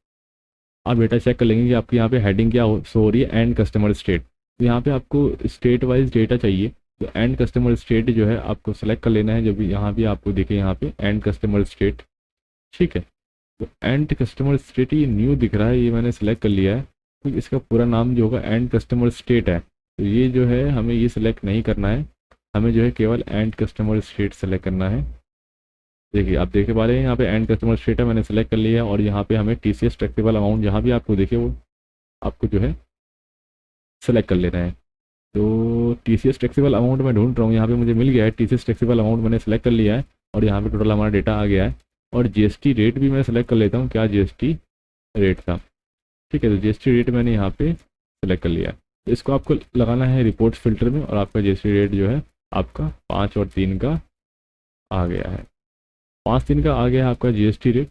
आप डेटा चेक कर लेंगे कि आपकी यहाँ पे हेडिंग क्या शो हो रही है, एंड कस्टमर स्टेट। तो यहाँ पे आपको स्टेट वाइज डेटा चाहिए, तो एंड कस्टमर स्टेट जो है आपको सेलेक्ट कर लेना है। जब भी यहाँ पे आपको दिखे यहाँ पे एंड कस्टमर स्टेट, ठीक है। तो एंड कस्टमर स्टेट ये न्यू दिख रहा है, ये मैंने सेलेक्ट कर लिया है। तो इसका पूरा नाम जो होगा एंड कस्टमर स्टेट है, तो ये जो है हमें ये सिलेक्ट नहीं करना है, हमें जो है केवल एंड कस्टमर स्टेट सेलेक्ट करना है। देखिए आप देख पा रहे हैं यहाँ पे एंड कस्टमर स्टेट है, मैंने सेलेक्ट कर लिया है। और यहाँ पे हमें TCS टैक्सेबल अमाउंट जहाँ भी आपको देखे वो आपको जो है सेलेक्ट कर लेना है। तो TCS टैक्सेबल अमाउंट मैं ढूंढ रहा हूँ, यहाँ पे मुझे मिल गया है। TCS टैक्सेबल अमाउंट मैंने सेलेक्ट कर लिया है और यहाँ पे टोटल हमारा डेटा आ गया है। और GST रेट भी मैं सेलेक्ट कर लेता हूँ, क्या GST रेट था, ठीक है। तो GST रेट मैंने यहाँ पे सेलेक्ट कर लिया है। तो इसको आपको लगाना है रिपोर्ट्स फिल्टर में, और आपका GST रेट जो है आपका 5 और 3 का आ गया है। 5-3 का आ गया है आपका GST रेट।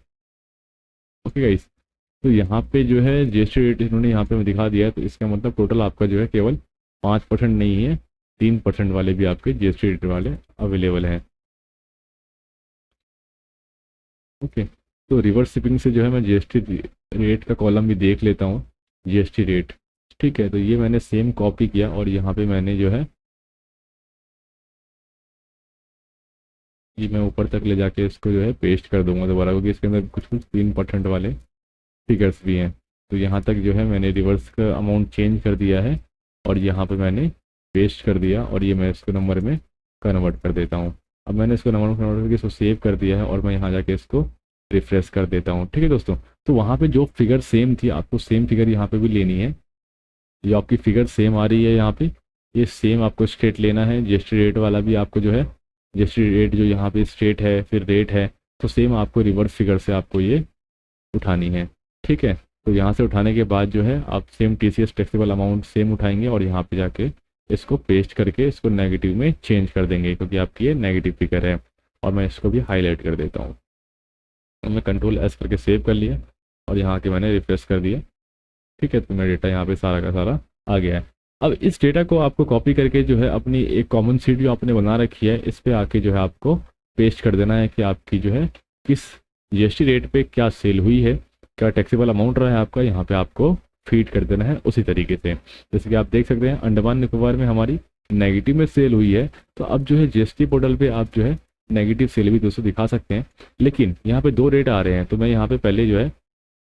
ओके गाइस, तो यहाँ पे जो है GST रेट इन्होंने यहाँ पे दिखा दिया है। तो इसका मतलब टोटल आपका जो है केवल 5% नहीं है, 3% वाले भी आपके GST रेट वाले अवेलेबल हैं। ओके, तो रिवर्स शिपिंग से जो है मैं GST रेट का कॉलम भी देख लेता हूँ, GST रेट, ठीक है। तो ये मैंने सेम कॉपी किया और यहाँ पे मैंने जो है ये मैं ऊपर तक ले जाके इसको जो है पेस्ट कर दूंगा दोबारा, क्योंकि इसके अंदर कुछ कुछ 3% वाले फिगर्स भी हैं। तो यहाँ तक जो है मैंने रिवर्स का अमाउंट चेंज कर दिया है और यहाँ पे मैंने पेस्ट कर दिया, और ये मैं इसको नंबर में कन्वर्ट कर देता हूँ। अब मैंने इसको नंबर में कन्वर्ट करके इसको सेव कर दिया है और मैं यहाँ जाके इसको रिफ्रेश कर देता हूँ, ठीक है दोस्तों। तो वहाँ पे जो फिगर सेम थी, आपको सेम फिगर यहाँ पे भी लेनी है। ये आपकी फिगर सेम आ रही है यहाँ पे, ये सेम आपको स्टेट लेना है। GST रेट वाला भी आपको जो है GST रेट जो यहाँ पे स्टेट है फिर रेट है, तो सेम आपको रिवर्स फिगर से आपको ये उठानी है, ठीक है। तो यहाँ से उठाने के बाद जो है आप same TCS taxable amount same उठाएंगे और यहाँ पे जाके इसको पेस्ट करके इसको नेगेटिव में चेंज कर देंगे, क्योंकि आपकी ये नेगेटिव फिगर है। और मैं इसको भी हाईलाइट कर देता हूँ। तो मैं Ctrl+S करके सेव कर लिया और यहाँ के मैंने रिफ्रेश कर दिया, ठीक है। तो मेरा डेटा यहाँ पे सारा का सारा आ गया है। अब इस डेटा को आपको कॉपी करके जो है अपनी एक कॉमन सीट जो आपने बना रखी है, इस पे आके जो है आपको पेस्ट कर देना है कि आपकी जो है किस GST रेट पे क्या सेल हुई है, क्या टैक्सेबल अमाउंट रहा है आपका, यहाँ पे आपको फीड कर देना है उसी तरीके से। जैसे कि आप देख सकते हैं अंडमान निकोबार में हमारी नेगेटिव में सेल हुई है, तो अब जो है GST पोर्टल पे आप जो है नेगेटिव सेल भी दोस्तों दिखा सकते हैं। लेकिन यहाँ पे 2 रेट आ रहे हैं, तो मैं यहाँ पे पहले जो है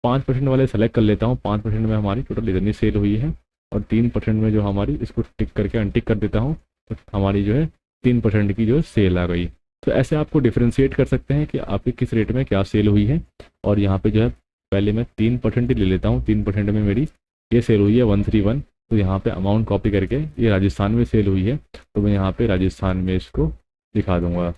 5% वाले सेलेक्ट कर लेता हूँ। 5% में हमारी टोटल इतनी सेल हुई है, और 3% में जो हमारी इसको टिक करके अनटिक कर देता हूँ, तो हमारी जो है 3% की जो सेल आ गई। तो ऐसे आपको डिफ्रेंशिएट कर सकते हैं कि आपकी किस रेट में क्या सेल हुई है। और यहाँ पे जो है पहले मैं 3% ही ले लेता हूँ। 3% में मेरी ये सेल हुई है 131। तो यहाँ पे अमाउंट कॉपी करके ये राजस्थान में सेल हुई है, तो मैं यहाँ पे राजस्थान में इसको दिखा दूंगा।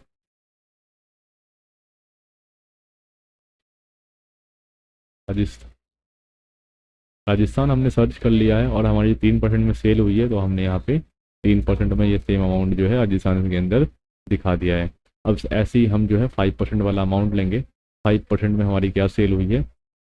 राजस्थान हमने सर्च कर लिया है और हमारी 3% में सेल हुई है, तो हमने यहाँ पे 3% में ये सेम अमाउंट जो है राजस्थान के अंदर दिखा दिया है। अब ऐसे ही हम जो है 5% वाला अमाउंट लेंगे। 5% में हमारी क्या सेल हुई है,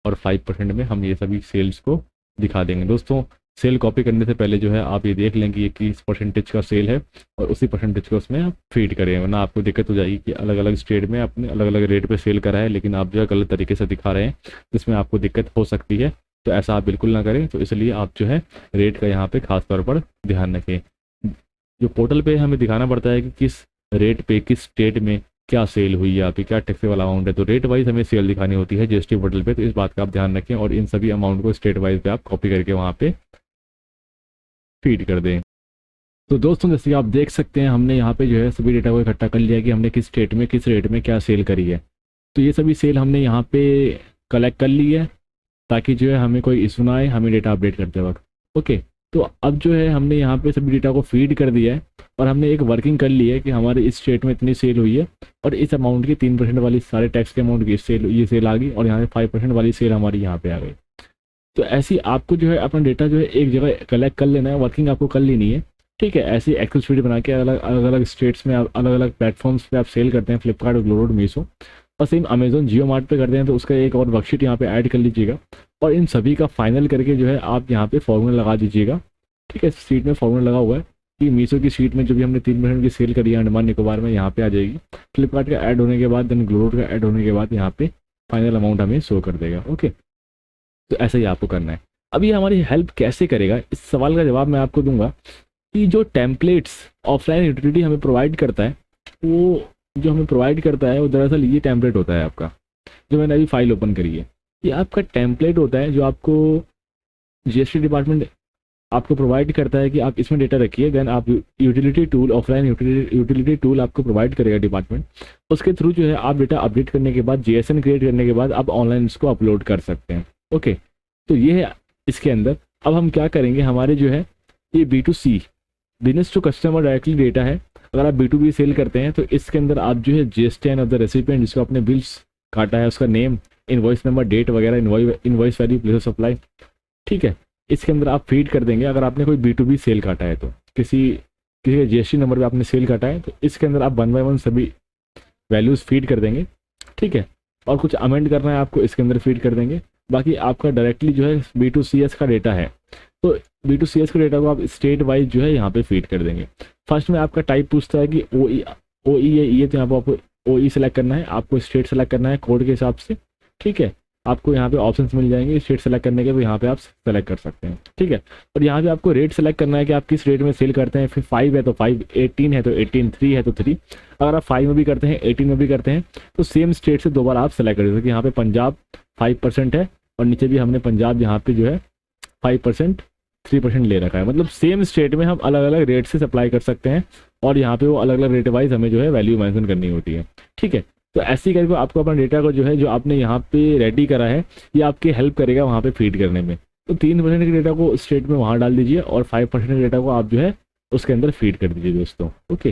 और 5% में हम ये सभी सेल्स को दिखा देंगे। दोस्तों, सेल कॉपी करने से पहले जो है आप ये देख लें कि ये किस परसेंटेज का सेल है, और उसी परसेंटेज को उसमें आप फीड करें, वरना आपको दिक्कत हो जाएगी कि अलग अलग स्टेट में अपने अलग अलग रेट पे सेल करा है, लेकिन आप जो है गलत तरीके से दिखा रहे हैं, जिसमें आपको दिक्कत हो सकती है। तो ऐसा आप बिल्कुल ना करें। तो इसलिए आप जो है रेट का यहाँ पे खास तौर पर ध्यान रखें। जो पोर्टल पे हमें दिखाना पड़ता है कि किस रेट पे किस स्टेट में क्या सेल हुई है, आपकी क्या टैक्सेबल अमाउंट है, तो रेट वाइज हमें सेल दिखानी होती है GST पोर्टल पे। तो इस बात का आप ध्यान रखें और इन सभी अमाउंट को स्टेट वाइज पे आप कॉपी करके वहाँ पे फीड कर दें। तो दोस्तों, जैसे कि आप देख सकते हैं हमने यहाँ पे जो है सभी डेटा को इकट्ठा कर लिया कि हमने किस स्टेट में किस रेट में क्या सेल करी है। तो ये सभी सेल हमने यहाँ पे कलेक्ट कर ली है, ताकि जो है हमें कोई इशू ना आए हमें डेटा अपडेट करते वक्त। ओके, तो अब जो है हमने यहाँ पे सभी डेटा को फीड कर दिया है, और हमने एक वर्किंग कर ली है कि हमारे इस स्टेट में इतनी सेल हुई है, और इस अमाउंट की 3% वाली सारे टैक्स के अमाउंट की सेल ये सेल आ गई, और यहाँ पे 5% वाली सेल हमारी यहाँ पे आ गई। तो ऐसी आपको जो है अपना डेटा जो है एक जगह कलेक्ट कर लेना है, वर्किंग आपको कर लेनी है, ठीक है। ऐसी एक्सेल शीट बना के अलग अलग स्टेट्स में अलग अलग प्लेटफॉर्म्स पे आप सेल करते हैं, फ्लिपकार्ट, ग्लोरोड, मीशो, और सेम अमेजोन, जियो मार्ट पे करते हैं, तो उसका एक और वर्कशीट यहाँ पे ऐड कर लीजिएगा, और इन सभी का फाइनल करके जो है आप यहाँ पे फॉर्मूला लगा दीजिएगा, ठीक है। शीट में फॉर्मूला लगा हुआ है, कि मीशो की शीट में जो भी हमने 3% की सेल करी है अंडमान निकोबार में, यहाँ पे आ जाएगी। फ्लिपकार्ट का ऐड होने के बाद, देन ग्लोरोड का ऐड होने के बाद यहाँ पे फाइनल अमाउंट हमें शो कर देगा। ओके, तो ऐसा ही आपको करना है। अब ये हमारी हेल्प कैसे करेगा, इस सवाल का जवाब मैं आपको दूंगा कि जो टेम्पलेट्स ऑफलाइन यूटिलिटी हमें प्रोवाइड करता है, वो जो हमें प्रोवाइड करता है वो दरअसल ये टेम्पलेट होता है आपका, जो मैंने अभी फाइल ओपन करी है। ये आपका टेम्पलेट होता है जो आपको जीएसटी डिपार्टमेंट आपको प्रोवाइड करता है कि आप इसमें डेटा रखिए। देन आप utility tool, offline utility tool आपको प्रोवाइड करेगा डिपार्टमेंट। उसके थ्रू जो है आप डेटा अपडेट करने के बाद, जेएसएन क्रिएट करने के बाद आप ऑनलाइन इसको अपलोड कर सकते हैं। ओके, तो ये है इसके अंदर। अब हम क्या करेंगे, हमारे जो है ये B2C, business to customer directly data है। अगर आप B2B सेल करते हैं तो इसके अंदर आप जो है GSTN ऑफ द रेसिपिएंट, जिसको आपने बिल्स काटा है, उसका नेम, इनवॉइस नंबर, डेट वगैरह, invoice value, place of supply, ठीक है, इसके अंदर आप फीड कर देंगे। अगर आपने कोई B2B सेल काटा है तो किसी का GST नंबर पे आपने सेल काटा है तो इसके अंदर आप 1 बाय 1 सभी वैल्यूज़ फीड कर देंगे, ठीक है। और कुछ अमेंड करना है आपको, इसके अंदर फीड कर देंगे। बाकी आपका डायरेक्टली जो है B2CS का डेटा है, तो B2CS का डेटा को आप स्टेट वाइज जो है यहाँ पे फीड कर देंगे। फर्स्ट में आपका टाइप पूछता है कि OE या EA, तो यहाँ पर आपको OE सेलेक्ट करना है, आपको स्टेट सेलेक्ट करना है कोड के हिसाब से, ठीक है। आपको यहाँ पे ऑप्शंस मिल जाएंगे स्टेट सेलेक्ट करने के, तो यहाँ पे आप सेलेक्ट कर सकते हैं, ठीक है। और यहाँ पे आपको रेट सेलेक्ट करना है कि आप किस रेट में सेल करते हैं। फिर 5 है तो 5, 18 है तो 18, 3 है तो 3। अगर आप 5 में भी करते हैं, 18 में भी करते हैं, तो सेम स्टेट से दोबारा आप सेलेक्ट कर सकते हैं। यहाँ पे पंजाब 5% है और नीचे भी हमने पंजाब यहाँ पे जो है 5%, 3% ले रखा है। मतलब सेम स्टेट में हम अलग अलग रेट से सप्लाई कर सकते हैं और यहाँ पे वो अलग अलग रेट वाइज हमें जो है वैल्यू मेंशन करनी होती है, ठीक है। तो ऐसे ही करके आपको अपना डेटा को जो है, जो आपने यहाँ पे रेडी करा है, ये आपकी हेल्प करेगा वहाँ पे फीड करने में। तो 3% के डेटा को स्टेट में वहाँ डाल दीजिए और 5% के डेटा को आप जो है उसके अंदर फीड कर दीजिए दोस्तों। ओके,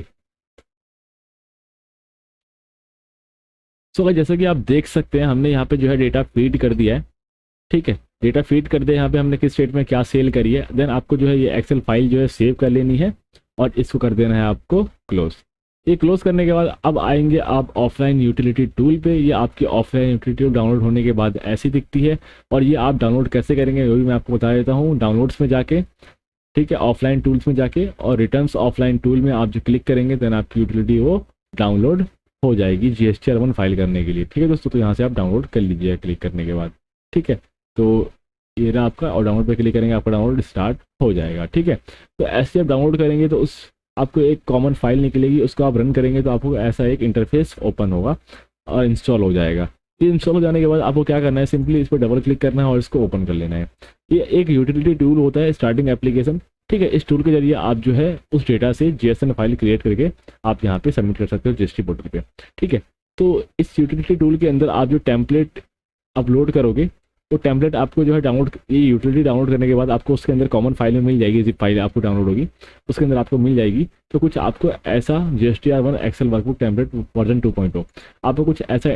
सो जैसा कि आप देख सकते हैं हमने यहाँ पे जो है डेटा फीड कर दिया है, ठीक है। डेटा फीड कर दे, यहाँ पे हमने किस स्टेट में क्या सेल करी है। देन आपको जो है ये एक्सेल फाइल जो है सेव कर लेनी है और इसको कर देना है आपको क्लोज। ये क्लोज करने के बाद अब आएंगे आप ऑफलाइन यूटिलिटी टूल पे। ये आपकी ऑफलाइन यूटिलिटी टूल डाउनलोड होने के बाद ऐसी दिखती है। और ये आप डाउनलोड कैसे करेंगे वो भी मैं आपको बता देता हूँ। डाउनलोड्स में जाके, ठीक है, ऑफलाइन टूल्स में जाके और रिटर्न्स ऑफलाइन टूल में आप जो क्लिक करेंगे, देन आपकी यूटिलिटी वो डाउनलोड हो जाएगी GSTR1 फाइल करने के लिए, ठीक है दोस्तों। तो यहाँ से आप डाउनलोड कर लीजिए क्लिक करने के बाद, ठीक है। तो ये रहा आपका, और डाउनलोड पे क्लिक करेंगे आपका डाउनलोड स्टार्ट हो जाएगा, ठीक है। तो ऐसे आप डाउनलोड करेंगे तो उस आपको एक कॉमन फाइल निकलेगी, उसको आप रन करेंगे तो आपको ऐसा एक इंटरफेस ओपन होगा और इंस्टॉल हो जाएगा। ये इंस्टॉल हो जाने के बाद आपको क्या करना है, सिंपली इस पर डबल क्लिक करना है और इसको ओपन कर लेना है। ये एक यूटिलिटी टूल होता है, स्टार्टिंग एप्लीकेशन, ठीक है। इस टूल के जरिए आप जो है उस डेटा से JSON फाइल क्रिएट करके आप यहाँ पे सबमिट कर सकते हो GST पोर्टल पे, ठीक है। तो इस यूटिलिटी टूल के अंदर आप जो टेम्पलेट अपलोड करोगे, तो टेम्पलेट आपको जो है डाउनलोड, ये यूटिलिटी डाउनलोड करने के बाद आपको उसके अंदर कॉमन फाइल में मिल जाएगी, जिप फाइल आपको डाउनलोड होगी, उसके अंदर आपको मिल जाएगी। तो कुछ आपको ऐसा GSTR1 Excel workbook template version 2.0 आपको कुछ ऐसा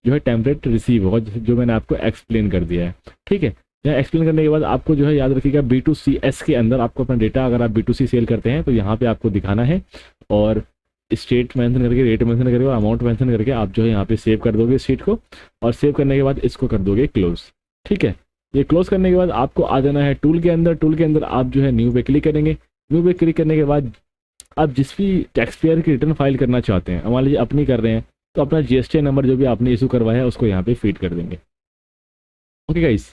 जो है टेम्पलेट रिसीव होगा, जो मैंने आपको एक्सप्लेन कर दिया है, ठीक है। यहाँ एक्सप्लेन करने के बाद आपको जो है याद रखिएगा B2CS के अंदर आपको अपना डेटा, अगर आप B2C सेल करते हैं तो यहाँ पे आपको दिखाना है और स्टेट मेंशन करके, रेट मेंशन करके और अमाउंट मेंशन करके आप जो है यहाँ पे सेव कर दोगे शीट को। और सेव करने के बाद इसको कर दोगे क्लोज, ठीक है। ये क्लोज करने के बाद आपको आ जाना है टूल के अंदर। टूल के अंदर आप जो है न्यू पे क्लिक करेंगे। न्यू पे क्लिक करने के बाद आप जिस भी टैक्स पेयर की रिटर्न फाइल करना चाहते हैं, मान लीजिए अपनी कर रहे हैं, तो अपना GST नंबर जो भी आपने इशू करवाया है उसको यहाँ पे फीड कर देंगे। ओके गाइस,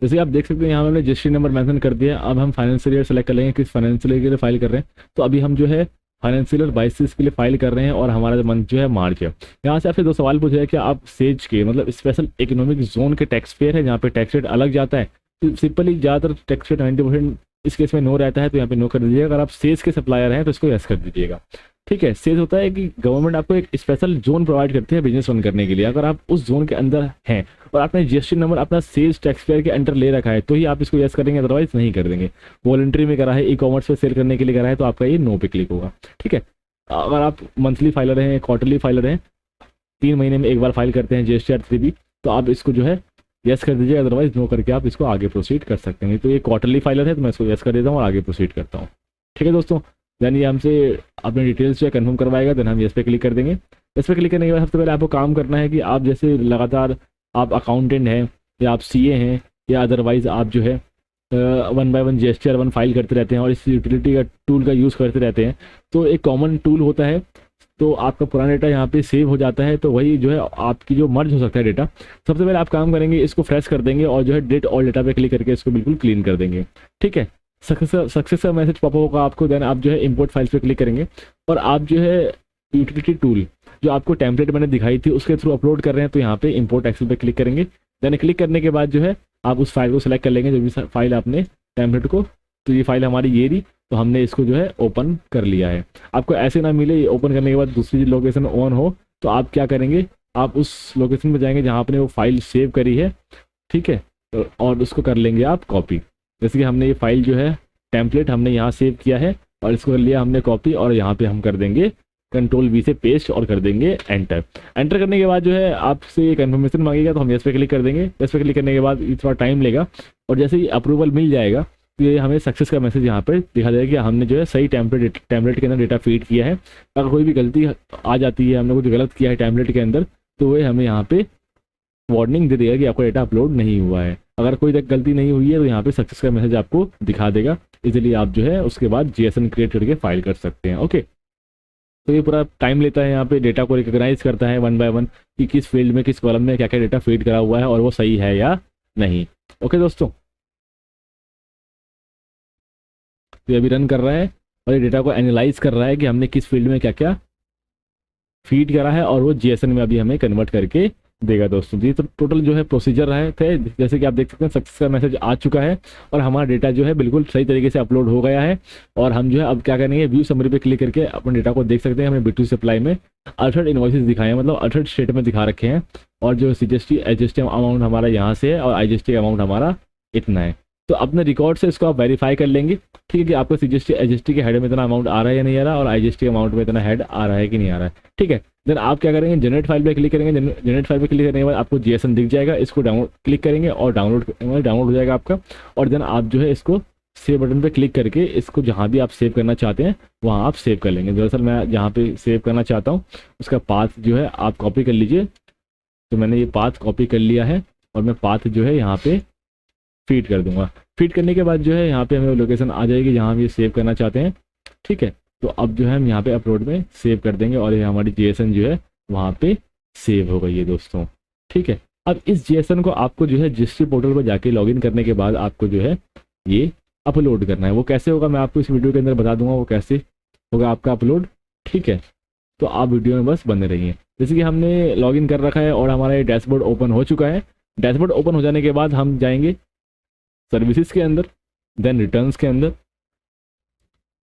जैसे आप देख सकते हैं यहाँ हमने GST नंबर मेंशन कर दिया। अब हम फाइनेंशियल ईयर सेलेक्ट कर लेंगे, किस फाइनेंशियल ईयर के लिए फाइल कर रहे हैं। तो अभी हम जो है फाइनेंशियल ईयर 22 के लिए फाइल कर रहे हैं और हमारा मंथ जो है मार्च है। यहाँ से आपसे 2 सवाल पूछे हैं कि आप सेज के मतलब स्पेशल इकोनॉमिक जोन के टैक्स पेयर है, जहाँ पे टैक्स रेट अलग जाता है। तो सिंपली ज़्यादातर टैक्स रेट 90% इस केस में नो रहता है, तो यहाँ पे नो कर दीजिएगा। अगर आप सेज के सप्लायर हैं तो इसको यस कर दीजिएगा, ठीक है। सेज होता है कि गवर्नमेंट आपको एक स्पेशल जोन प्रोवाइड करती है बिजनेस रन करने के लिए। अगर आप उस जोन के अंदर हैं और आपने GST नंबर अपना सेज टैक्स पेयर के अंडर ले रखा है तो ही आप इसको यस करेंगे, अदरवाइज नहीं कर देंगे। वॉलंटरी में करा है, ई-कॉमर्स पे सेल करने के लिए करा है, तो आपका ये नो पे क्लिक होगा, ठीक है। अगर आप मंथली फाइलर हैं, क्वार्टरली फाइलर हैं, 3 महीने में एक बार फाइल करते हैं GSTR 3B, तो आप इसको जो है यस कर दीजिए, अदरवाइज नो करके आप इसको आगे प्रोसीड कर सकते हैं। तो ये क्वार्टरली फाइलर है तो मैं इसको यस कर देता हूँ और आगे प्रोसीड करता हूँ, ठीक है दोस्तों। देन ये हमसे अपने डिटेल्स जो है कन्फर्म करवाएगा, देन हम यस पे क्लिक कर देंगे। इस पर क्लिक करने के बाद सबसे पहले आपको काम करना है कि आप जैसे लगातार आप अकाउंटेंट हैं या आप CA हैं या अदरवाइज आप जो है one by one GSTR1 file करते रहते हैं और इस यूटिलिटी का टूल का यूज़ करते रहते हैं, तो एक कॉमन टूल होता है, तो आपका पुराना डेटा यहाँ पे सेव हो जाता है। तो वही जो है आपकी जो मर्ज हो सकता है डेटा, सबसे पहले आप काम करेंगे, इसको फ्रेश कर देंगे और जो है डिलीट ऑल डेटा पे क्लिक करके इसको बिल्कुल क्लीन कर देंगे। ठीक है, सक्सेस का मैसेज पॉपअप होगा आपको, देन आप जो है इंपोर्ट फाइल्स पे क्लिक करेंगे और आप जो है यूटिलिटी टूल जो आपको टेम्पलेट मैंने दिखाई थी उसके थ्रू अपलोड कर रहे हैं, तो यहाँ पे इंपोर्ट एक्सेल पे क्लिक करेंगे। देन क्लिक करने के बाद जो है आप उस फाइल को सिलेक्ट कर लेंगे, जो भी फाइल आपने टेम्पलेट को, तो ये फाइल हमारी ये रही, तो हमने इसको जो है ओपन कर लिया है। आपको ऐसे ना मिले, ये ओपन करने के बाद दूसरी लोकेशन ऑन हो, तो आप क्या करेंगे, आप उस लोकेशन पर जाएंगे जहाँ आपने वो फाइल सेव करी है। ठीक है, और उसको कर लेंगे आप कॉपी। जैसे कि हमने ये फाइल जो है टेम्पलेट हमने यहाँ सेव किया है और इसको कर लिया हमने कॉपी, और यहाँ पे हम कर देंगे Ctrl+V से पेस्ट और कर देंगे एंटर। एंटर करने के बाद जो है आपसे ये कन्फर्मेशन मांगेगा, तो हम यस पे क्लिक कर देंगे। यस पे क्लिक करने के बाद ये थोड़ा टाइम लेगा और जैसे ही अप्रूवल मिल जाएगा तो ये हमें सक्सेस का मैसेज यहाँ पर दिखा देगा कि हमने जो है सही टेम्पलेट के अंदर डेटा फीड किया है। अगर कोई भी गलती आ जाती है, हमने कुछ गलत किया है टेम्पलेट के अंदर, तो वह हमें यहाँ पे वार्निंग दे देगा कि आपका डेटा अपलोड नहीं हुआ है। अगर कोई गलती नहीं हुई है तो यहाँ पे सक्सेस का मैसेज आपको दिखा देगा। इजीली आप जो है उसके बाद JSON क्रिएट करके फाइल कर सकते हैं। ओके, तो ये पूरा टाइम लेता है, यहाँ पे डेटा को रिकॉग्नाइज करता है वन बाय वन कि किस फील्ड में किस कॉलम में क्या क्या डेटा फीड करा हुआ है और वो सही है या नहीं। ओके दोस्तों, तो ये अभी रन कर रहा है और ये डेटा को एनालाइज कर रहा है कि हमने किस फील्ड में क्या क्या फीड करा है और वो JSON में अभी हमें कन्वर्ट करके देगा दोस्तों। ये तो टोटल जो है प्रोसीजर रहे थे, जैसे कि आप देख सकते हैं सक्सेस का मैसेज आ चुका है और हमारा डेटा जो है बिल्कुल सही तरीके से अपलोड हो गया है। और हम जो है अब क्या करेंगे, व्यू समरी पे क्लिक करके अपने डेटा को देख सकते हैं। हमें B2C सप्लाई में 68 इन्वॉइसेस दिखाए हैं, मतलब 68 स्टेट में दिखा रखे हैं, और जो CGST HST अमाउंट हमारा यहाँ से है और IGST अमाउंट हमारा इतना है। तो अपने रिकॉर्ड से इसको आप वेरीफाई कर लेंगे, ठीक है, कि आपको CGST HST के हेड में इतना अमाउंट आ रहा है या नहीं आ रहा, और IGST अमाउंट में इतना हेड आ रहा है कि नहीं आ रहा है। ठीक है, देन आप क्या करेंगे, जनरेट फाइल पे क्लिक करेंगे। जनरेट फाइल पे क्लिक करने के बाद आपको JSON दिख जाएगा, इसको डाउनलोड क्लिक करेंगे और डाउनलोड हो जाएगा आपका। और देन आप जो है इसको सेव बटन पे क्लिक करके इसको जहाँ भी आप सेव करना चाहते हैं वहाँ आप सेव कर लेंगे। दरअसल मैं जहाँ पे सेव करना चाहता हूँ उसका पाथ जो है आप कॉपी कर लीजिए। तो मैंने ये पाथ कॉपी कर लिया है और मैं पाथ जो है यहाँ पे फीड कर दूंगा। फीड करने के बाद जो है यहाँ पे हमें लोकेशन आ जाएगी जहाँ हम ये सेव करना चाहते हैं। ठीक है, तो अब जो है हम यहाँ पे अपलोड में सेव कर देंगे और ये हमारी JSON जो है वहाँ पे सेव हो गई है दोस्तों। ठीक है, अब इस JSON को आपको जो है GST पोर्टल पर जाके लॉगिन करने के बाद आपको जो है ये अपलोड करना है। वो कैसे होगा मैं आपको इस वीडियो के अंदर बता दूंगा, वो कैसे होगा आपका अपलोड। ठीक है, तो आप वीडियो में बस बने रहिए। जैसे कि हमने लॉगिन कर रखा है और हमारा ये डैशबोर्ड ओपन हो चुका है। डैशबोर्ड ओपन हो जाने के बाद हम जाएंगे सर्विसेज के अंदर, देन रिटर्न्स के अंदर,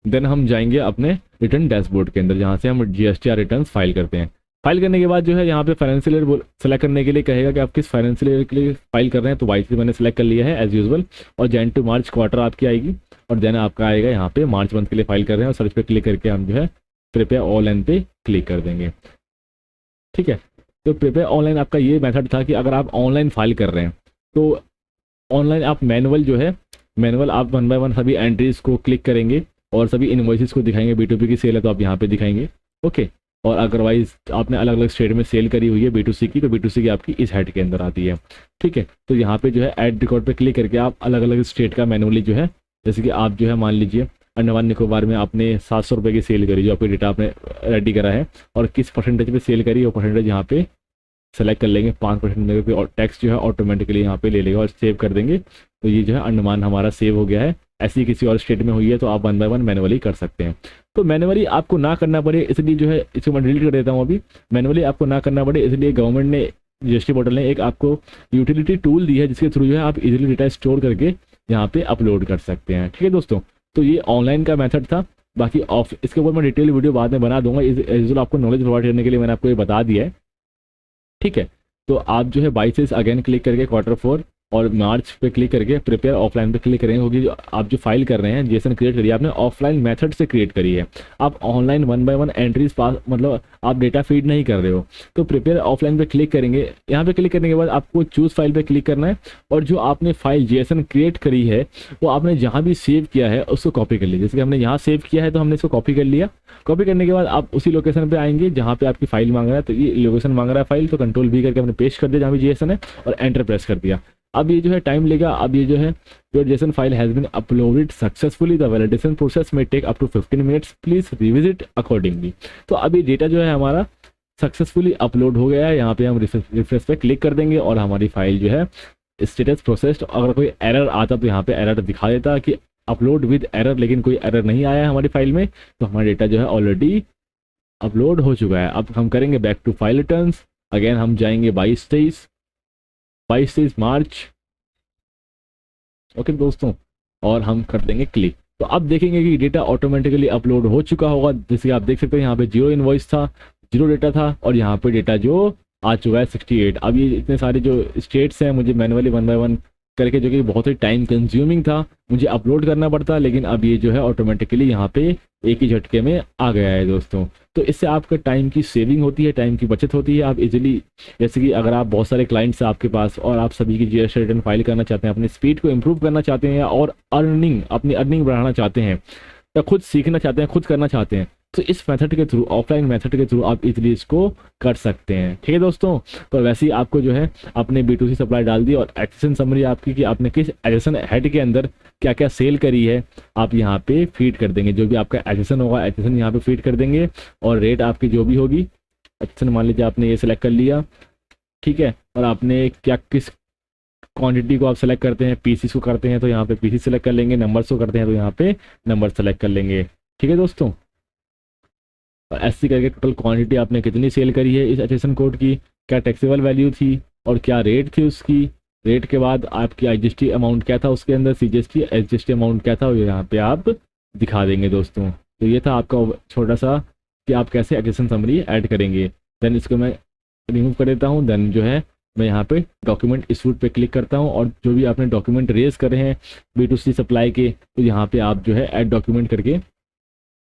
देन हम जाएंगे अपने रिटर्न डैशबोर्ड के अंदर जहाँ से हम GSTR रिटर्न्स फाइल करते हैं। फाइल करने के बाद जो है यहाँ पे फाइनेंशियल ईयर सेलेक्ट करने के लिए कहेगा कि आप किस फाइनेंशियल ईयर के लिए फाइल कर रहे हैं। तो YC मैंने सेलेक्ट कर लिया है एज यूजुअल, और जैन टू मार्च क्वार्टर आपकी आएगी और देन आपका आएगा यहाँ पे मार्च मंथ के लिए फाइल कर रहे हैं और सर्च पे क्लिक करके हम जो है प्रिपेयर ऑनलाइन पे क्लिक कर देंगे। ठीक है, तो प्रिपेयर ऑनलाइन आपका ये मेथड था कि अगर आप ऑनलाइन फाइल कर रहे हैं तो ऑनलाइन आप मैनुअल आप वन बाय वन सभी एंट्रीज को क्लिक करेंगे और सभी इनवॉइसेस को दिखाएंगे। B2B की सेल है तो आप यहाँ पे दिखाएंगे। ओके, और अदरवाइज आपने अलग अलग स्टेट में सेल करी हुई है B2C की, तो B2C की आपकी इस हेड के अंदर आती है। ठीक है, तो यहाँ पे जो है ऐड रिकॉर्ड पे क्लिक करके आप अलग अलग स्टेट का मैनुअली जो है, जैसे कि आप जो है मान लीजिए अंडमान निकोबार में आपने 700 रुपये की सेल करी, जो आपको डेटा आपने रेडी करा है, और किस परसेंटेज पे सेल करी वो परसेंटेज यहाँ पे सेलेक्ट कर लेंगे। 5% में और टैक्स जो है ऑटोमेटिकली यहाँ पे ले लेगा और सेव कर देंगे। तो ये जो है अंडमान हमारा सेव हो गया है। ऐसी किसी और स्टेट में हुई है तो आप वन बाय वन मैनुअली कर सकते हैं। तो मैनुअली आपको ना करना पड़े इसलिए जो है इसको मैं डिलीट कर देता हूँ अभी। मैनुअली आपको ना करना पड़े इसलिए गवर्नमेंट ने GST पोर्टल ने एक आपको यूटिलिटी टूल दी है जिसके थ्रू जो है आप इजीली डेटा स्टोर करके यहाँ पे अपलोड कर सकते हैं। ठीक है दोस्तों, तो ये ऑनलाइन का मेथड था। बाकी ऑफ इसके ऊपर मैं डिटेल वीडियो बाद में बना दूंगा। यूजुअल आपको नॉलेज प्रोवाइड करने के लिए मैंने आपको ये बता दिया है। ठीक है, तो आप जो है 22 अगेन क्लिक करके Q4 और मार्च पे क्लिक करके प्रिपेयर ऑफलाइन पे क्लिक करेंगे, क्योंकि आप जो फाइल कर रहे हैं JSON क्रिएट करिए आपने ऑफलाइन मेथड से क्रिएट करी है। आप online one by one entries pass मतलब आप डेटा फीड नहीं कर रहे हो। तो प्रिपेयर ऑफलाइन पे क्लिक करेंगे। यहाँ पे क्लिक करने के बाद आपको चूज फाइल पे क्लिक करना है और जो आपने फाइल JSON क्रिएट करी है वो आपने जहाँ भी सेव किया है उसको कॉपी कर लीजिए। जैसे कि हमने यहाँ सेव किया है तो हमने इसको कॉपी कर लिया। कॉपी करने के बाद आप उसी लोकेशन पे आएंगे जहाँ पे आपकी फाइल मांग रहा है। तो ये लोकेशन मांग रहा है फाइल, तो Ctrl+V करके हमने पेस्ट कर दिया जहाँ भी JSON है और एंटर प्रेस कर दिया। अब ये जो है टाइम लेगा। अब ये जो है your JSON file has been uploaded successfully, the validation process may take up to 15 minutes, please revisit accordingly. तो अभी डेटा जो है हमारा सक्सेसफुली अपलोड हो गया है। यहाँ पे हम रिफ्रेश पे क्लिक कर देंगे और हमारी फाइल जो है स्टेटस प्रोसेस्ड। अगर कोई एरर आता तो यहाँ पे एरर दिखा देता कि अपलोड विद एरर, लेकिन कोई एरर नहीं आया है हमारी फाइल में, तो हमारा डेटा जो है ऑलरेडी अपलोड हो चुका है। अब हम करेंगे back to file returns. Again हम जाएंगे 22-23 मार्च, ओके दोस्तों, और हम कर देंगे क्लिक। तो अब देखेंगे कि डेटा ऑटोमेटिकली अपलोड हो चुका होगा। जैसे आप देख सकते हैं यहाँ पे 0 इनवॉइस था, 0 डेटा था, और यहाँ पे डेटा जो आ चुका है 68। अब ये इतने सारे जो स्टेट्स हैं मुझे मैनुअली 1 बाय 1 करके, जो कि बहुत ही टाइम कंज्यूमिंग था, मुझे अपलोड करना पड़ता, लेकिन अब ये जो है ऑटोमेटिकली यहाँ पे एक ही झटके में आ गया है दोस्तों। तो इससे आपका टाइम की सेविंग होती है, टाइम की बचत होती है। आप इजीली, जैसे कि अगर आप बहुत सारे क्लाइंट्स हैं आपके पास और आप सभी की जीएसटी रिटर्न फाइल करना चाहते हैं, अपनी स्पीड को इम्प्रूव करना चाहते हैं और अपनी अर्निंग बढ़ाना चाहते हैं, या खुद सीखना चाहते हैं, खुद करना चाहते हैं, तो इस मेथड के थ्रू, ऑफलाइन मेथड के थ्रू आप इजीली इसको कर सकते हैं। ठीक है दोस्तों। तो वैसे ही आपको जो है अपने B2C सप्लाई डाल दी और एचएसएन समरी आपकी कि आपने किस एचएसएन हेड के अंदर क्या क्या सेल करी है, आप यहाँ पे फीड कर देंगे। जो भी आपका एचएसएन होगा, एचएसएन यहाँ पे फीड कर देंगे, और रेट आपकी जो भी होगी, एचएसएन मान लीजिए आपने ये सिलेक्ट कर लिया, ठीक है, और आपने क्या किस क्वांटिटी को आप सेलेक्ट करते हैं, पीसीस को करते हैं तो यहाँ पे पीसी सेलेक्ट कर लेंगे, नंबर्स को करते हैं तो यहाँ पे नंबर सेलेक्ट कर लेंगे। ठीक है दोस्तों। और ऐसी करके टोटल क्वांटिटी आपने कितनी सेल करी है इस एचएसएन कोड की, क्या टैक्सेबल वैल्यू थी और क्या रेट थी उसकी, रेट के बाद आपकी आईजीएसटी अमाउंट क्या था उसके अंदर, सीजीएसटी एसजीएसटी अमाउंट क्या था, और यहाँ पे आप दिखा देंगे दोस्तों। तो ये था आपका छोटा सा कि आप कैसे एचएसएन समरी ऐड करेंगे। देन इसको मैं रिमूव कर देता हूँ। देन जो है मैं यहाँ पे डॉक्यूमेंट इशूड पे क्लिक करता हूँ, और जो भी आपने डॉक्यूमेंट रेज करे हैं B2C सप्लाई के, तो यहाँ पे आप जो है ऐड डॉक्यूमेंट करके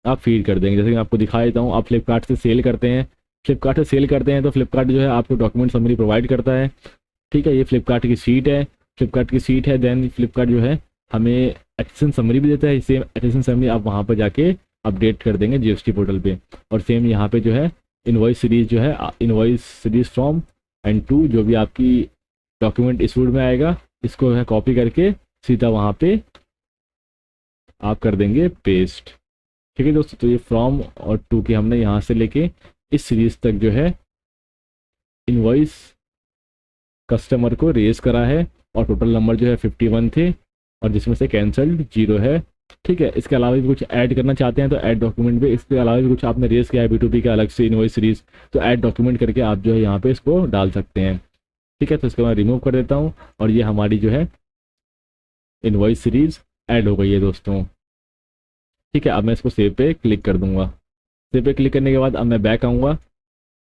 आप फीड कर देंगे। जैसे कि मैं आपको दिखा देता हूँ, आप फ्लिपकार्ट से सेल करते हैं, तो फ्लिपकार्ट जो है आपको डॉक्यूमेंट समरी प्रोवाइड करता है। ठीक है, ये फ्लिपकार्ट की सीट है। देन फ्लिपकार्ट जो है हमें एचएसएन समरी भी देता है। सेम एचएसएन समरी आप वहाँ पर जाके अपडेट कर देंगे जीएसटी पोर्टल पे। और सेम यहाँ पे जो है invoice series from and to, जो भी आपकी डॉक्यूमेंट इशूड में आएगा, इसको है कॉपी करके सीधा वहाँ पे आप कर देंगे पेस्ट। ठीक है दोस्तों। तो ये फ्रॉम और टू की हमने यहाँ से लेके इस सीरीज तक जो है इनवॉइस कस्टमर को रेज करा है, और टोटल नंबर जो है 51 थे, और जिसमें से कैंसल्ड 0 है। ठीक है, इसके अलावा भी कुछ ऐड करना चाहते हैं तो ऐड डॉक्यूमेंट पे, इसके अलावा भी कुछ आपने रेज किया है B2B के अलग से इनवॉइस सीरीज, तो ऐड डॉक्यूमेंट करके आप जो है यहाँ पे इसको डाल सकते हैं। ठीक है, तो इसको मैं रिमूव कर देता हूँ, और ये हमारी जो है इनवॉइस सीरीज ऐड हो गई है दोस्तों। ठीक है, अब मैं इसको सेव पे क्लिक कर दूंगा। सेव पे क्लिक करने के बाद अब मैं बैक आऊँगा,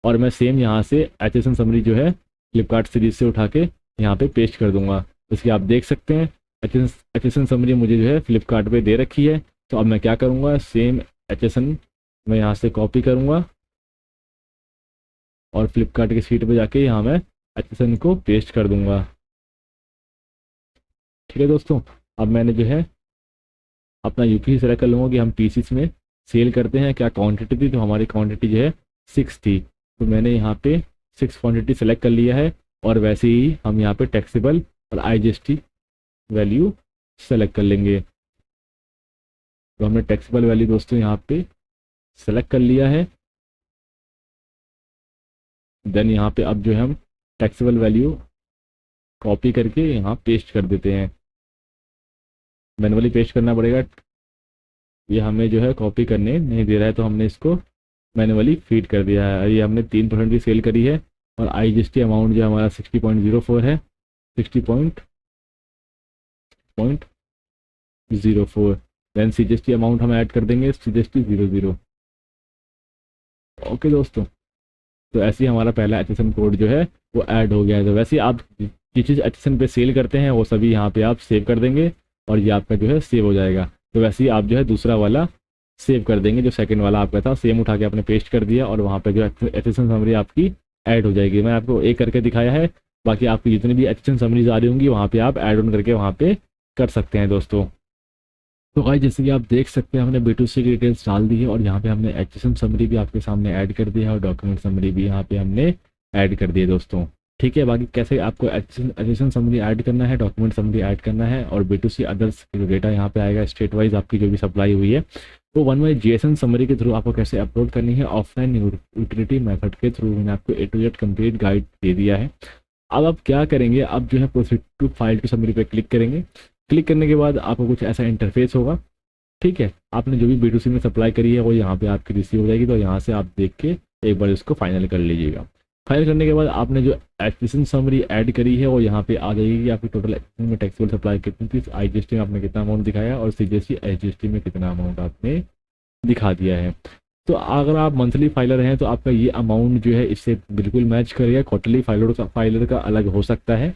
और मैं सेम यहाँ से एचएसएन समरी जो है फ्लिपकार्ट सीरीज से उठा के यहाँ पे पेस्ट कर दूंगा। इसकी आप देख सकते हैं एचएसएन समरी मुझे जो है फ्लिपकार्ट पे दे रखी है। तो अब मैं क्या करूँगा, सेम एचएसएन मैं यहाँ से कॉपी करूँगा, और फ्लिपकार्ट की सीट पे जाके यहाँ मैं एचएसएन को पेस्ट कर दूंगा। ठीक है दोस्तों। अब मैंने जो है अपना यूपी सेलेक्ट कर लूँगा कि हम पीसीस में सेल करते हैं, क्या क्वांटिटी थी, तो हमारी क्वांटिटी जो है 6 थी, तो मैंने यहाँ पे 6 क्वांटिटी सेलेक्ट कर लिया है। और वैसे ही हम यहाँ पे टैक्सेबल और आईजीएसटी वैल्यू सेलेक्ट कर लेंगे। तो हमने टैक्सेबल वैल्यू दोस्तों यहाँ पे सेलेक्ट कर लिया है। देन यहाँ पे अब जो है हम टैक्सेबल वैल्यू कॉपी करके यहाँ पेस्ट कर देते हैं। मैनुअली पेस्ट करना पड़ेगा, ये हमें जो है कॉपी करने नहीं दे रहा है, तो हमने इसको मैनुअली फीड कर दिया है। ये हमने 3% की सेल करी है, और आईजीएसटी अमाउंट जो हमारा 60.04 है, 60.04। देन सीजीएसटी अमाउंट हम ऐड कर देंगे, सीजीएसटी 00। ओके दोस्तों, तो ऐसे ही हमारा पहला एचएसएन कोड जो है वो ऐड हो गया है। तो वैसे ही आप जिस चीज़ एचएसएन पे सेल करते हैं वो सभी यहाँ पे आप सेव कर देंगे, और ये आपका जो है सेव हो जाएगा। तो वैसे ही आप जो है दूसरा वाला सेव कर देंगे, जो सेकंड वाला आपका था, सेम उठा के आपने पेस्ट कर दिया, और वहाँ पे जो एचएसएन समरी आपकी ऐड हो जाएगी। मैं आपको एक करके दिखाया है, बाकी आपकी जितनी भी एचएसएन समरीज आ रही होंगी वहाँ पे आप ऐड ऑन करके वहाँ पे कर सकते हैं दोस्तों। तो भाई जैसे कि आप देख सकते हैं हमने B2C की डिटेल्स डाल दी है, और यहाँ पे हमने एचएसएन समरी भी आपके सामने ऐड कर दी है, और डॉक्यूमेंट समरी भी यहाँ पे हमने ऐड कर दी है दोस्तों। ठीक है। बाकी कैसे आपको एसेशन समरी ऐड करना है, डॉक्यूमेंट समरी ऐड करना है, और B2C अदर्स जो डेटा यहाँ पे आएगा स्टेट वाइज आपकी जो भी सप्लाई हुई है वो वन वाइज JSON समरी के थ्रू आपको कैसे अपलोड करनी है ऑफलाइन यूटिलिटी मेथड के थ्रू। मैंने आपको A to Z complete guide दे दिया है। अब आप क्या करेंगे, अब जो है proceed to file to summary पे क्लिक करेंगे। क्लिक करने के बाद आपको कुछ ऐसा इंटरफेस होगा। ठीक है, आपने जो भी B2C में सप्लाई करी है वो यहाँ पे आपकी रिसीव हो जाएगी, तो यहाँ से आप देख के एक बार इसको फाइनल कर लीजिएगा। फाइल करने के बाद आपने जो एक्विजिशन समरी ऐड करी है वो यहाँ पे आ जाएगी कि आपकी टोटल एक्विजिशन में टैक्सेबल सप्लाई कितनी थी, IGST में आपने कितना अमाउंट दिखाया और CGST SGST में कितना अमाउंट आपने दिखा दिया है। तो अगर आप मंथली फाइलर हैं तो आपका ये अमाउंट जो है इससे बिल्कुल मैच करेगा। क्वार्टरली फाइलर का अलग हो सकता है।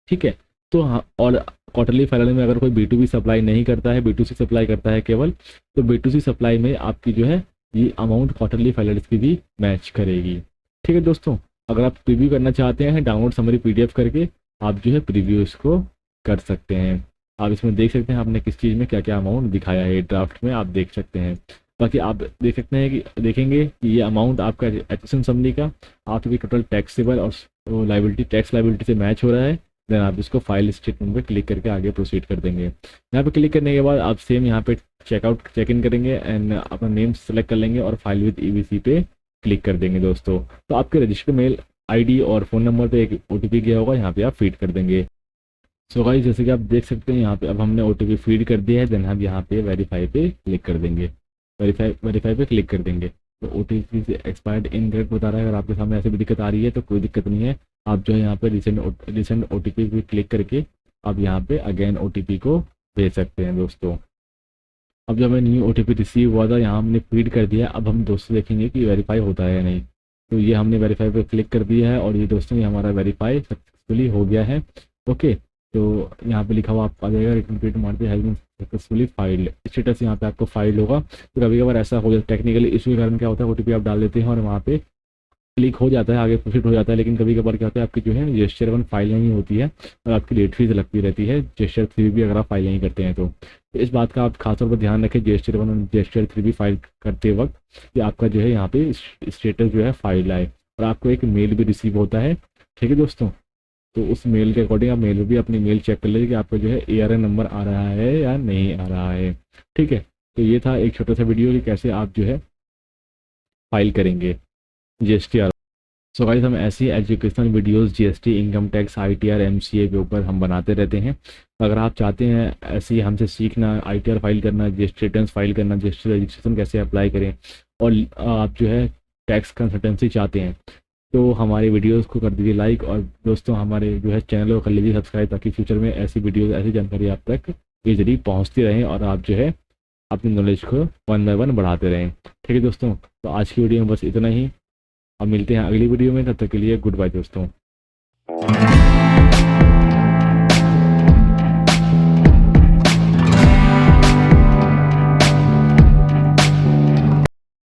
ठीक है, तो हाँ, और क्वार्टरली फाइलर में अगर कोई B2B सप्लाई नहीं करता है, B2C सप्लाई करता है केवल, तो B2C सप्लाई में आपकी जो है ये अमाउंट क्वार्टरली फाइलर्स की भी मैच करेगी। ठीक है दोस्तों, अगर आप प्रीव्यू करना चाहते हैं डाउनलोड समरी PDF करके, आप जो है प्रीव्यू इसको कर सकते हैं। आप इसमें देख सकते हैं आपने किस चीज़ में क्या क्या अमाउंट दिखाया है, ड्राफ्ट में आप देख सकते हैं। बाकी आप देख सकते हैं कि देखेंगे कि ये अमाउंट आपका एसेशन समरी का आपकी टोटल टैक्सेबल और लाइबिलिटी टैक्स लाइबिलिटी से मैच हो रहा है। देन आप इसको फाइल स्टेटमेंट पे क्लिक करके आगे प्रोसीड कर देंगे। यहाँ पे क्लिक करने के बाद आप सेम यहाँ पे चेक इन करेंगे एंड अपना नेम सेलेक्ट कर लेंगे और फाइल विद EBC पे क्लिक कर देंगे दोस्तों। तो आपके रजिस्टर्ड मेल ID और फ़ोन नंबर पे एक OTP गया होगा, यहाँ पे आप फीड कर देंगे। सो गाइस, जैसे कि आप देख सकते हैं यहाँ पे अब हमने OTP फीड कर दिया है। देन हम यहाँ पे वेरीफाई पे क्लिक कर देंगे, वेरीफाई पे क्लिक कर देंगे। तो OTP से एक्सपायर्ड इनकरेक्ट बता रहा है। अगर आपके सामने ऐसी भी दिक्कत आ रही है तो कोई दिक्कत नहीं है, आप जो है यहाँ पे रिसेंट OTP पे क्लिक करके आप यहाँ पे अगेन OTP को भेज सकते हैं दोस्तों। अब जो हमें न्यू OTP रिसीव हुआ था यहाँ हमने फीड कर दिया। अब हम दोस्तों देखेंगे कि वेरीफाई होता है या नहीं। तो ये हमने वेरीफाई पे क्लिक कर दिया है और ये दोस्तों ये हमारा वेरीफाई सक्सेसफुली हो गया है। ओके, तो यहाँ पे लिखा हुआ आपको आ जाएगा return paid mark has been successfully filed, status यहाँ पे आपको फाइल होगा। तो कभी कभार ऐसा हो जाता है टेक्निकली इशू के कारण क्या होता है OTP आप डाल देते हैं और वहाँ पे क्लिक हो जाता है, आगे प्रोसीड हो जाता है, लेकिन कभी कभार क्या होता है आपकी जो है जेस्चर 1 फाइल नहीं होती है और आपकी लेट फीस लगती रहती है जेस्चर 3 भी अगर आप फाइल नहीं करते हैं तो इस बात का आप खासतौर पर ध्यान रखें जेस्चर 1 और जेस्चर 3 भी फाइल करते वक्त कि आपका जो है यहाँ पे स्टेटस जो है फाइल आए। और आपको एक मेल भी रिसीव होता है। ठीक है दोस्तों, तो उस मेल के अकॉर्डिंग आप मेल भी अपनी मेल चेक कर लीजिए कि आपका जो है ARN नंबर आ रहा है या नहीं आ रहा है। ठीक है, तो ये था एक छोटा सा वीडियो कि कैसे आप जो है फाइल करेंगे GST। सो गाइस, हम ऐसी educational videos GST, income tax, ITR, MCA के ऊपर हम बनाते रहते हैं। अगर आप चाहते हैं ऐसे हमसे सीखना, ITR फाइल करना, GST रिटर्न्स फाइल करना, GST रजिस्ट्रेशन कैसे अप्लाई करें, और आप जो है टैक्स कंसल्टेंसी चाहते हैं तो हमारे वीडियोस को कर दीजिए लाइक, और दोस्तों हमारे जो है चैनल को कर लीजिए सब्सक्राइब, ताकि फ्यूचर में ऐसी वीडियोस, ऐसी जानकारी आप तक ईजिली पहुँचती रहें और आप जो है अपनी नॉलेज को 1 बाय 1 बढ़ाते रहें। ठीक है दोस्तों, तो आज की वीडियो में बस इतना ही। अब मिलते हैं अगली वीडियो में, तब तक के लिए गुड बाय दोस्तों।